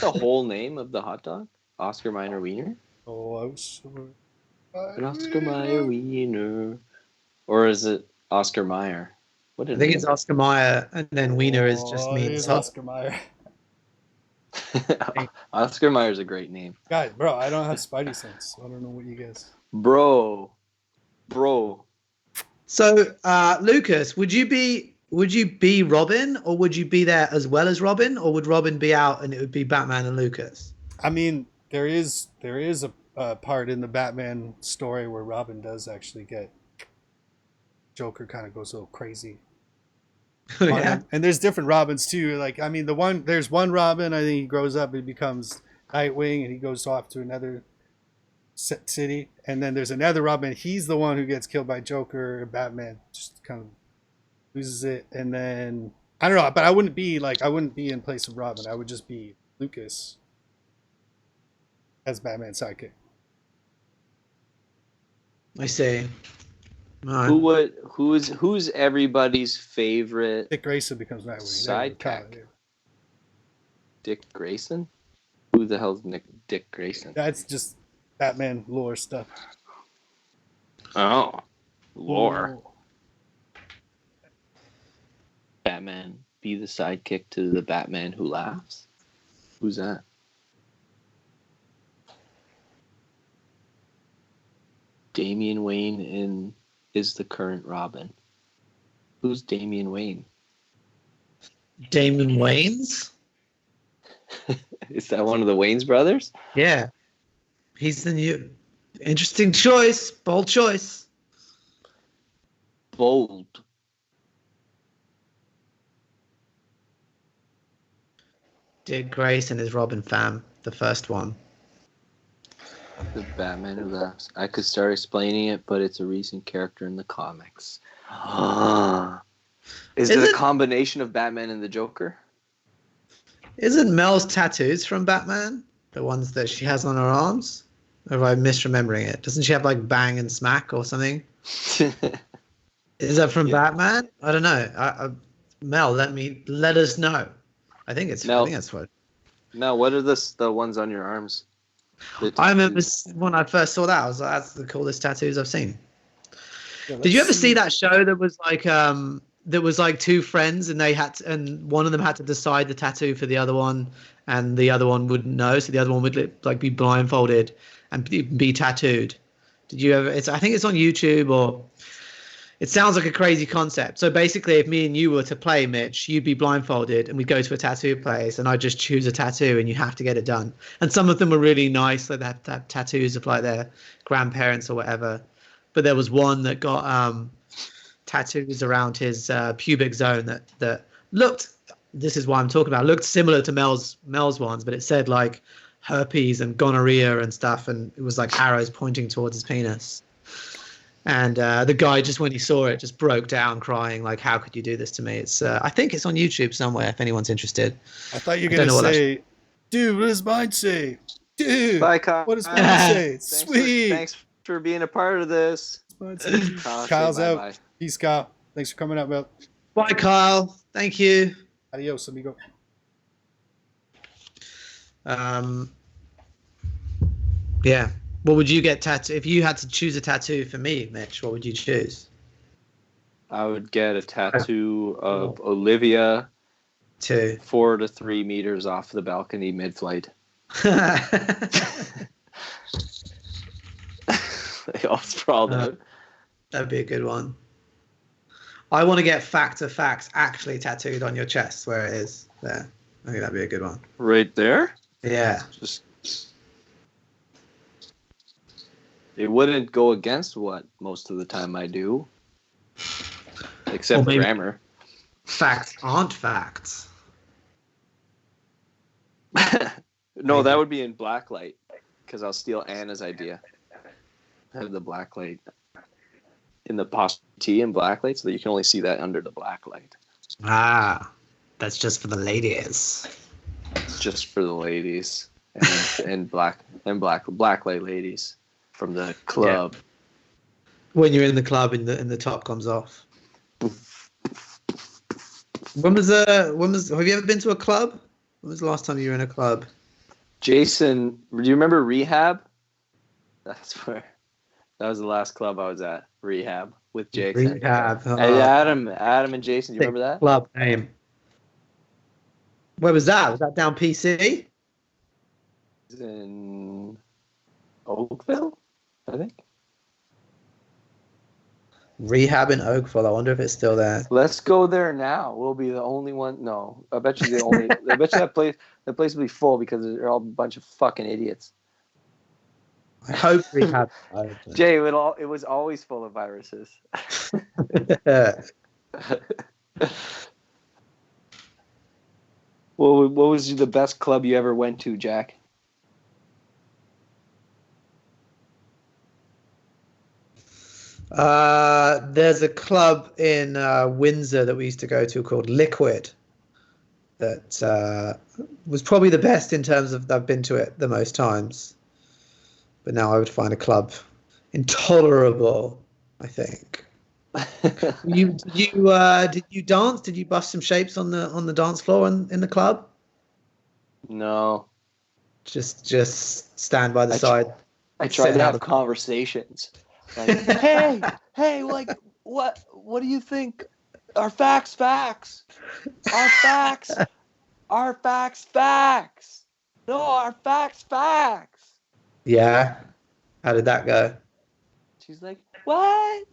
the whole name of the hot dog? Oscar Minor Wiener? Oh, I was so. Oscar Mayer Wiener. Or is it Oscar Mayer? What I did think it's Oscar Mayer, and then Wiener is just It means is hot. Oscar Mayer. Oscar Mayer's a great name. Guys, bro, I don't have Spidey sense. So I don't know what you guys. Bro. So, Lucas, would you be Robin, or would you be there as well as Robin, or would Robin be out and it would be Batman and Lucas? I mean, there is a part in the Batman story where Robin does actually get Joker kind of goes a little crazy. Yeah. And there's different Robins too. Like, I mean, there's one Robin, I think he grows up and becomes Nightwing and he goes off to another city. And then there's another Robin. He's the one who gets killed by Joker, and Batman just kind of loses it. And then, I don't know, but I wouldn't be in place of Robin. I would just be Lucas as Batman's sidekick. I see. Right. Who's everybody's favorite Dick Grayson becomes Nightwing. sidekick? Dick Grayson? Who the hell's Dick Grayson? That's just Batman lore stuff. Oh, lore. Oh. Batman be the sidekick to the Batman who laughs? Who's that? Damian Wayne is the current Robin. Who's Damian Wayne? Damon Wayans? Is that one of the Wayans brothers? Yeah. He's the new. Interesting choice. Bold choice. Bold. Dick Grayson is Robin Pham, the first one. The Batman who laughs. I could start explaining it, but it's a recent character in the comics. Is it a combination of Batman and the Joker? Isn't Mel's tattoos from Batman? The ones that she has on her arms? Or am I misremembering it? Doesn't she have like bang and smack or something? Is that from Batman? I don't know. Mel, let us know. I think that's what. Mel, what are the ones on your arms? I remember when I first saw that, I was like, that's the coolest tattoos I've seen. Yeah, did you ever see that show that was like two friends and and one of them had to decide the tattoo for the other one and the other one wouldn't know, so the other one would like be blindfolded and be tattooed. Did you ever? I think it's on YouTube, or It sounds like a crazy concept. So basically, if me and you were to play, Mitch, you'd be blindfolded and we'd go to a tattoo place and I'd just choose a tattoo and you have to get it done. And some of them were really nice, like they have tattoos of like their grandparents or whatever. But there was one that got tattoos around his pubic zone that looked, this is what I'm talking about, looked similar to Mel's ones, but it said like herpes and gonorrhea and stuff. And it was like arrows pointing towards his penis. And the guy, just when he saw it, just broke down crying, like, how could you do this to me? It's I think it's on YouTube somewhere if anyone's interested. I thought you were going to say, dude, what does mine say? Dude, bye, Kyle. What does mine say? Sweet. Thanks for being a part of this. Kyle's out. Bye. Peace, Kyle. Thanks for coming out, Mel. Bye, Kyle. Thank you. Adios, amigo. Yeah. What would you get tattoo if you had to choose a tattoo for me, Mitch? What would you choose? I would get a tattoo of Olivia 4 to 3 meters off the balcony mid-flight. They all sprawled out. That'd be a good one. I want to get fact of facts actually tattooed on your chest where it is there. I think that'd be a good one. Right there? Yeah. It wouldn't go against what most of the time I do. Except for grammar. Facts aren't facts. No, that would be in blacklight. Because I'll steal Anna's idea. Have the blacklight in the apostrophe in blacklight so that you can only see that under the blacklight. Ah, that's just for the ladies. It's just for the ladies and blacklight ladies from the club. Yeah. When you're in the club and the top comes off. Have you ever been to a club? When was the last time you were in a club? Jason, do you remember Rehab? That was the last club I was at. Rehab with Jason. Rehab. Hey, Adam and Jason, do you remember that? Club name. Where was that? Was that down PC? In Oakville, I think. Rehab in Oakville. I wonder if it's still there. Let's go there now. We'll be the only one. No, I bet you the only. I bet you that place will be full because they're all a bunch of fucking idiots. I hope Rehab. Jay, it was always full of viruses. What was the best club you ever went to, Jack? There's a club in Windsor that we used to go to called Liquid that was probably the best in terms of I've been to it the most times. But now I would find a club intolerable, I think. Did you dance? Did you bust some shapes on the dance floor in the club? No. Just stand by the side. I tried to have conversations. Like, hey, like, what do you think? Are facts? Are facts? No, are facts? Yeah. How did that go? She's like, what?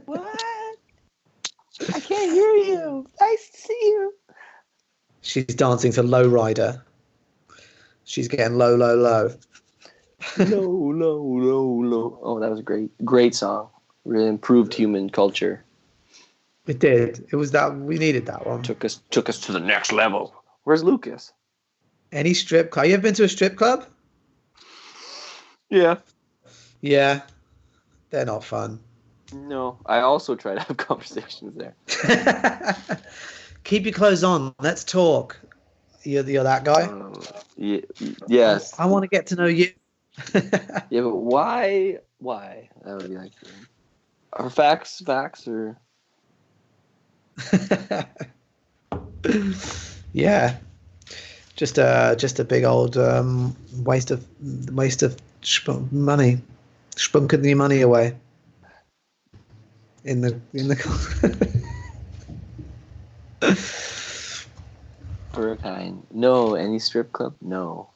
What? I can't hear you. Nice to see you. She's dancing to Low Rider. She's getting low. Low. Oh, that was a great song. Really improved human culture. It did. It was that we needed that one. Took us to the next level. Where's Lucas? Any strip club? You ever been to a strip club? Yeah. Yeah. They're not fun. No, I also try to have conversations there. Keep your clothes on. Let's talk. You're that guy? Yes. I want to get to know you. Yeah, but why? That would be like, are facts or? Yeah, just a big old waste of money, spunking your money away in the. Burkine. No, any strip club? No.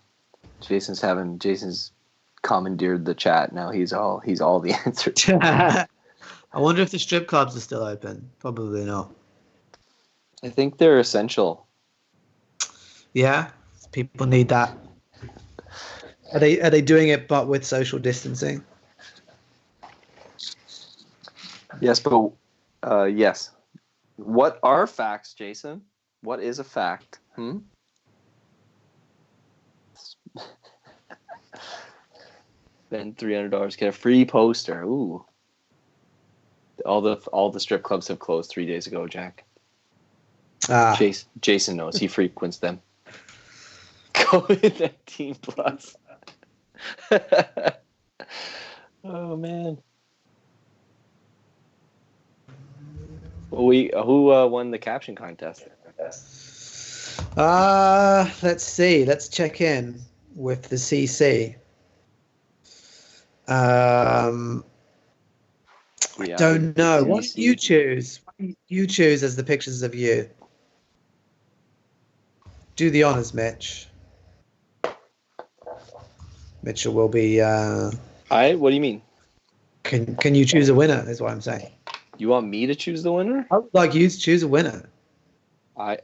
Jason's commandeered the chat now. He's all the answers. I wonder if the strip clubs are still open. Probably not. I think they're essential. Yeah, people need that. Are they doing it but with social distancing? Yes, but yes. What are facts, Jason? What is a fact? Spend $300, get a free poster. Ooh. All the strip clubs have closed 3 days ago, Jack. Jason knows. He frequents them. COVID-19 plus. Oh man. Who won the caption contest? Let's see. Let's check in with the CC. I don't know. What did you choose? You choose as the pictures of you. Do the honors, Mitch. Mitchell will be. What do you mean? Can you choose a winner? Is what I'm saying. You want me to choose the winner? I would like you to choose a winner. And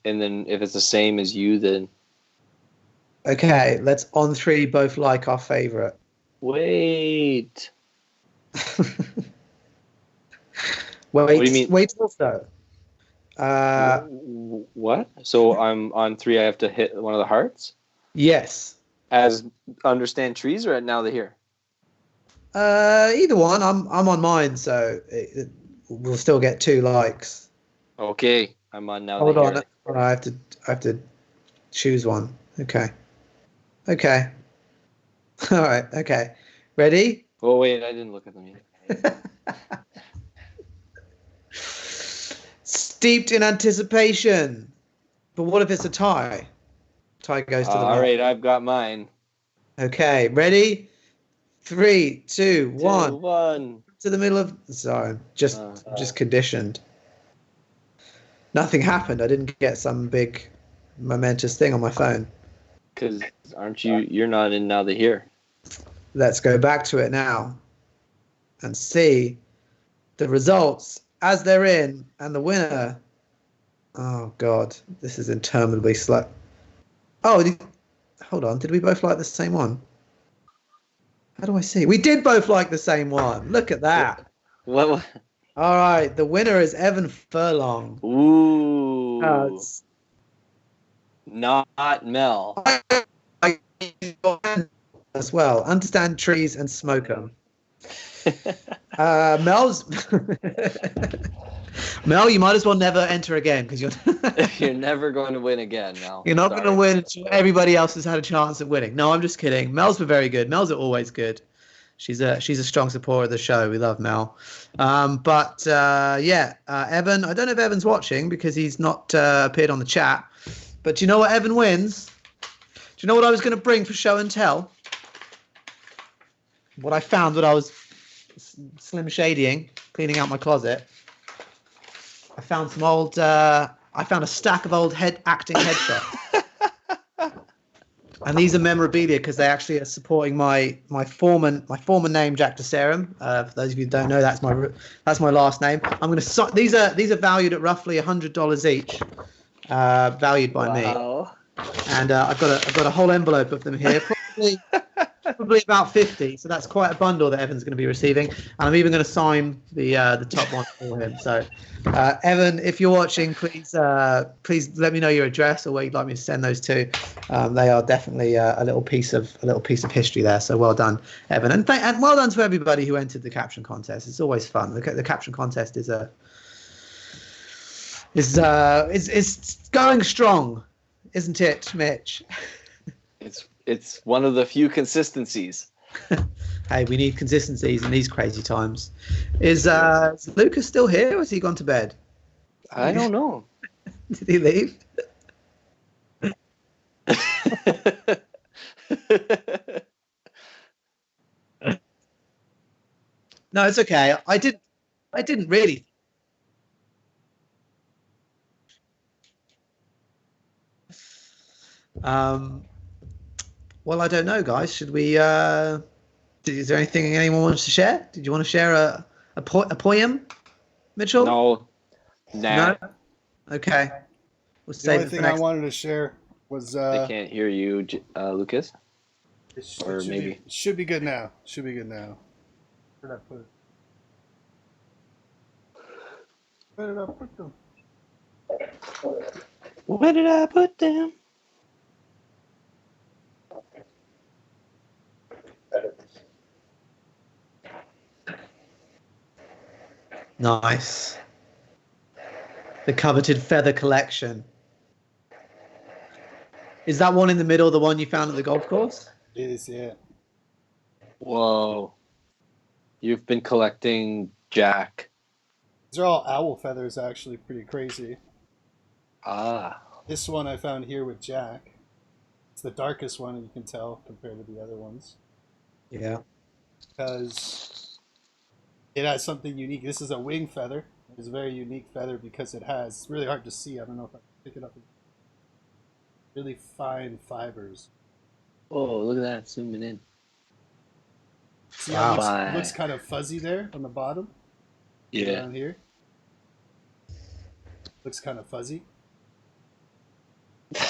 then if it's the same as you, then. Okay, let's on three both like our favorite. Wait. What do you mean? Wait also. What? So I'm on 3. I have to hit one of the hearts. Yes. As understand trees or at now they're here. Either one. I'm on mine, so we'll still get 2 likes. Okay, I'm on now. Hold on. I have to choose one. Okay. All right. Okay. Ready? Oh wait, I didn't look at them yet. Steeped in anticipation. But what if it's a tie? Tie goes to the All right, I've got mine. Okay, ready? 3, 2, 1. 2, 1. To the middle of. Sorry, just conditioned. Nothing happened. I didn't get some big momentous thing on my phone. Because aren't you? You're not in now. They're here. Let's go back to it now and see the results as they're in, and the winner. Oh God, this is interminably slow. Oh, hold on. Did we both like the same one? How do I see? We did both like the same one. Look at that. What? All right. The winner is Evan Furlong. Ooh. Not Mel. As well. Understand trees and smoke them. Mel's. Mel, you might as well never enter again because you're never going to win again, Mel. You're not going to win until everybody else has had a chance at winning. No, I'm just kidding. Mel's been very good. Mel's always good. She's a strong supporter of the show. We love Mel. Evan, I don't know if Evan's watching because he's not appeared on the chat. But do you know what Evan wins? Do you know what I was going to bring for show and tell? What I found when I was slim shadying, cleaning out my closet. I found some old. I found a stack of old acting headshots, and these are memorabilia because they actually are supporting my former name, Jack DeSerum. For those of you who don't know, that's my last name. I'm going to. These are valued at roughly $100 each, valued by me. And I've got a whole envelope of them here. Probably about 50, so that's quite a bundle that Evan's going to be receiving, and I'm even going to sign the top one for him. So, Evan, if you're watching, please let me know your address or where you'd like me to send those to. They are definitely a little piece of history there. So well done, Evan, and well done to everybody who entered the caption contest. It's always fun. The caption contest is going strong, isn't it, Mitch? It's one of the few consistencies. Hey, we need consistencies in these crazy times. Is Lucas still here or has he gone to bed? I don't know. Did he leave? No, it's okay. I didn't really. Well, I don't know, guys. Should we? Is there anything anyone wants to share? Did you want to share a A poem, Mitchell? No. Nah. No? Okay. We'll The save only it for thing I next. wanted to share was They can't hear you, Lucas. Or maybe. should be good now. Should be good now. Where did I put it? Where did I put them? Where did I put them? Nice. The coveted feather collection. Is that one in the middle the one you found at the golf course? It is, yeah. Whoa. You've been collecting Jack. These are all owl feathers, actually, pretty crazy. Ah. This one I found here with Jack. It's the darkest one, you can tell, compared to the other ones. Yeah. Because it has something unique. This is a wing feather. It's a very unique feather because it has, it's really hard to see. I don't know if I can pick it up. Really fine fibers. Oh, look at that. Zooming in. See how Wow. it looks kind of fuzzy there on the bottom? Yeah. Down here. Looks kind of fuzzy.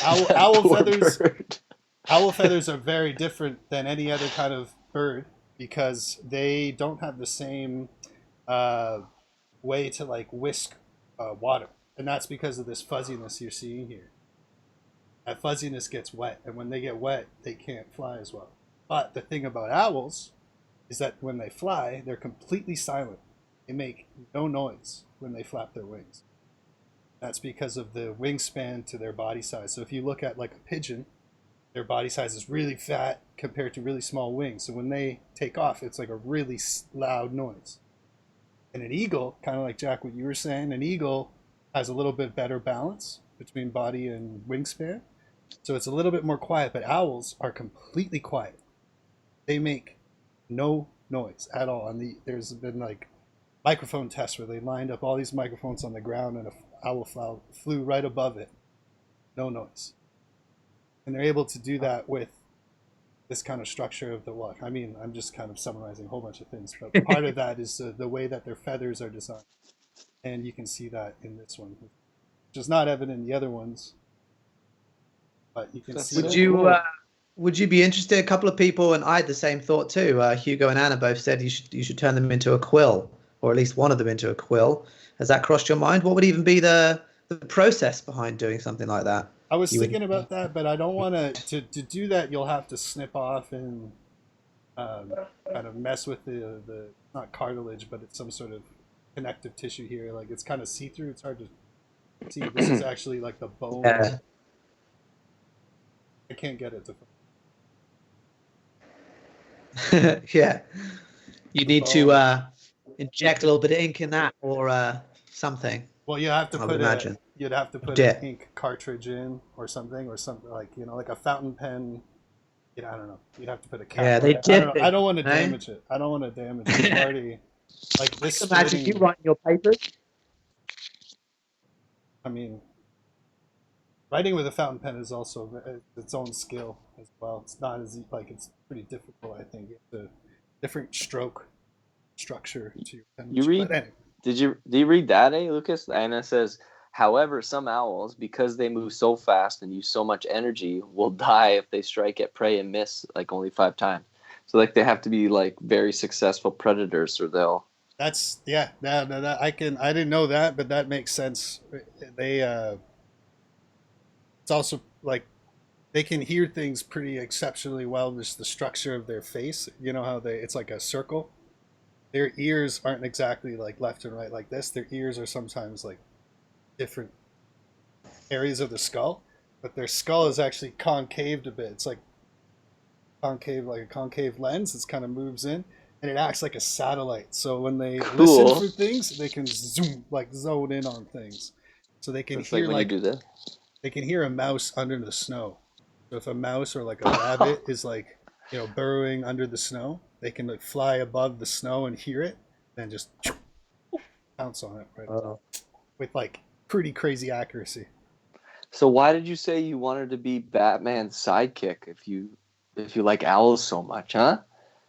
Owl Poor feathers. bird. Owl feathers are very different than any other kind of bird because they don't have the same way to like whisk water, and that's because of this fuzziness you're seeing here. That fuzziness gets wet, and when they get wet, they can't fly as well. But the thing about owls is that when they fly, they're completely silent. They make no noise when they flap their wings. That's because of the wingspan to their body size. So if you look at like a pigeon, their body size is really fat compared to really small wings. So when they take off, it's like a really loud noise. And an eagle, kind of like Jack, what you were saying, an eagle has a little bit better balance between body and wingspan. So it's a little bit more quiet, but owls are completely quiet. They make no noise at all. And there's been like microphone tests where they lined up all these microphones on the ground and an owl flew right above it. No noise. And they're able to do that with this kind of structure of the walk. I mean, I'm just kind of summarizing a whole bunch of things, but part of that is the way that their feathers are designed. And you can see that in this one, which is not evident in the other ones. But you can see Would that. you would you be interested? A couple of people, and I had the same thought too. Hugo and Anna both said you should turn them into a quill, or at least one of them into a quill. Has that crossed your mind? What would even be the process behind doing something like that? I was thinking about that, but I don't want to do that. You'll have to snip off and kind of mess with the not cartilage, but it's some sort of connective tissue here. Like it's kind of see through. It's hard to see. This is actually like the bone. Yeah. I can't get it to. Yeah. You need to inject a little bit of ink in that, or something. Well, you have to imagine. You'd have to put Yeah. an ink cartridge in, or something like like a fountain pen. I don't know. You'd have to put a cap. Yeah, they dip I don't want to eh? damage it. I don't want to damage it. It's already like this. Imagine you writing your papers. I mean, writing with a fountain pen is also its own skill as well. It's not as like it's pretty difficult. I think it's a different stroke structure to your pen. You read? Anyway. Did you read that, Lucas? Anna says, however, some owls, because they move so fast and use so much energy, will die if they strike at prey and miss like only 5 times. So like they have to be like very successful predators, or they'll. That's no, I didn't know that, but that makes sense. They it's also like they can hear things pretty exceptionally well. Just the structure of their face. You know how it's like a circle. Their ears aren't exactly like left and right like this. Their ears are sometimes like different areas of the skull, but their skull is actually concaved a bit. It's like concave, like a concave lens. It kind of moves in, and it acts like a satellite. So when they listen for things, they can zone in on things. So they can hear like you do that. They can hear a mouse under the snow. So if a mouse or like a rabbit is like burrowing under the snow, they can like fly above the snow and hear it, and just pounce on it with like pretty crazy accuracy. So why did you say you wanted to be Batman's sidekick if you like owls so much, huh?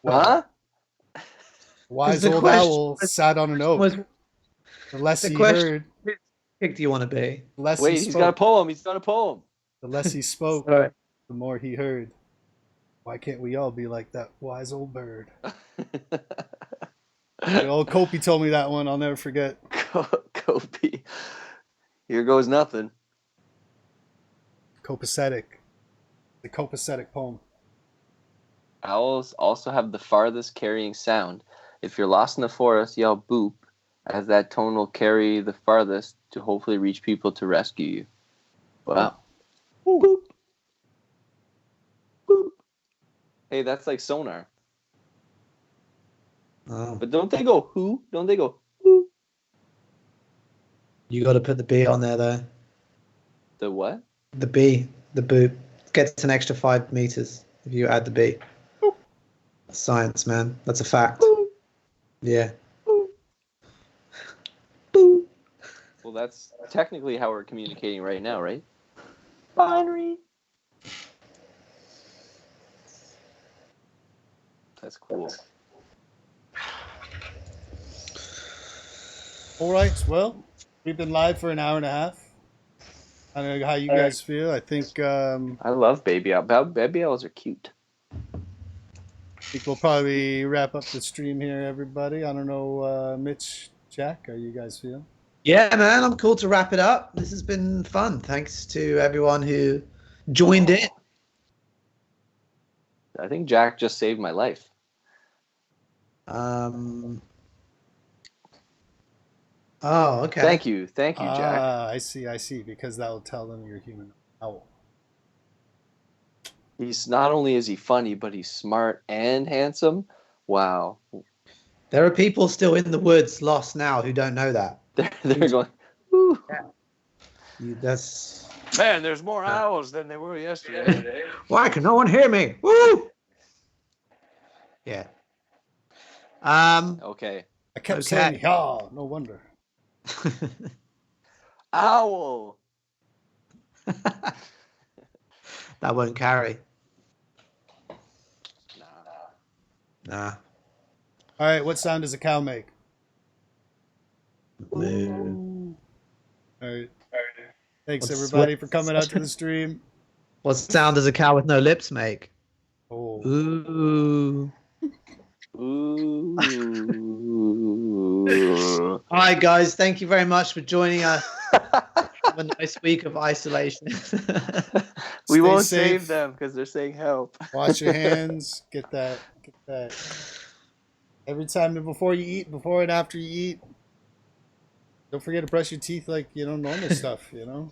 Well, huh? Wise the old question owl sat on an oak. was The less the he question. heard, Which pig do you want to be? the less Wait, he he's got a spoke. poem. He's got a poem. The less he spoke, Sorry. the more he heard. Why can't we all be like that wise old bird? The old Kopi told me that one. I'll never forget. Kobe. Here goes nothing. Copacetic. The copacetic poem. Owls also have the farthest carrying sound. If you're lost in the forest, yell boop, as that tone will carry the farthest to hopefully reach people to rescue you. Wow. Boop. Boop. Hey, that's like sonar. Oh. But don't they go who? Don't they go who? You got to put the B on there though. The what? The B, the boop gets an extra 5 meters if you add the B. Boop. Science, man. That's a fact. Boop. Yeah. Boop. Boop. Well, that's technically how we're communicating right now, right? Binary. That's cool. All right. Well, we've been live for an hour and a half. I don't know how you guys feel. I think I love baby owls. Baby owls are cute. we'll probably wrap up the stream here, everybody. I don't know, Mitch, Jack, how you guys feel? Yeah, man. I'm cool to wrap it up. This has been fun. Thanks to everyone who joined in. I think Jack just saved my life. Oh, okay. Thank you, Jack. I see. Because that will tell them you're a human owl. He's not only is he funny, but he's smart and handsome. Wow. There are people still in the woods lost now who don't know that. They're going, ooh. That's Man, there's more owls than there were yesterday. why can no one hear me? Woo! Yeah. Okay. I kept Okay. saying, yeah, no wonder. Owl. That won't carry. Nah. All right, what sound does a cow make? Moo. All right. Thanks, What's- everybody, for coming out to the stream. What sound does a cow with no lips make? Oh. Ooh. Ooh. All right, guys. Thank you very much for joining us. Have a nice week of isolation. We Stay won't safe. save them because they're saying help. Wash your hands. Get that. Every time before you eat, before and after you eat. Don't forget to brush your teeth like, normal stuff,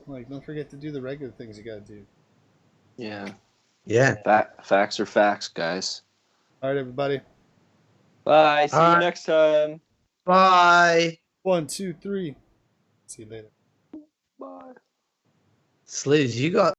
Like, don't forget to do the regular things you got to do. Yeah. Yeah. Facts are facts, guys. All right, everybody. Bye. See All you right. next time. Bye. 1, 2, 3. See you later. Bye. Sleaze, you got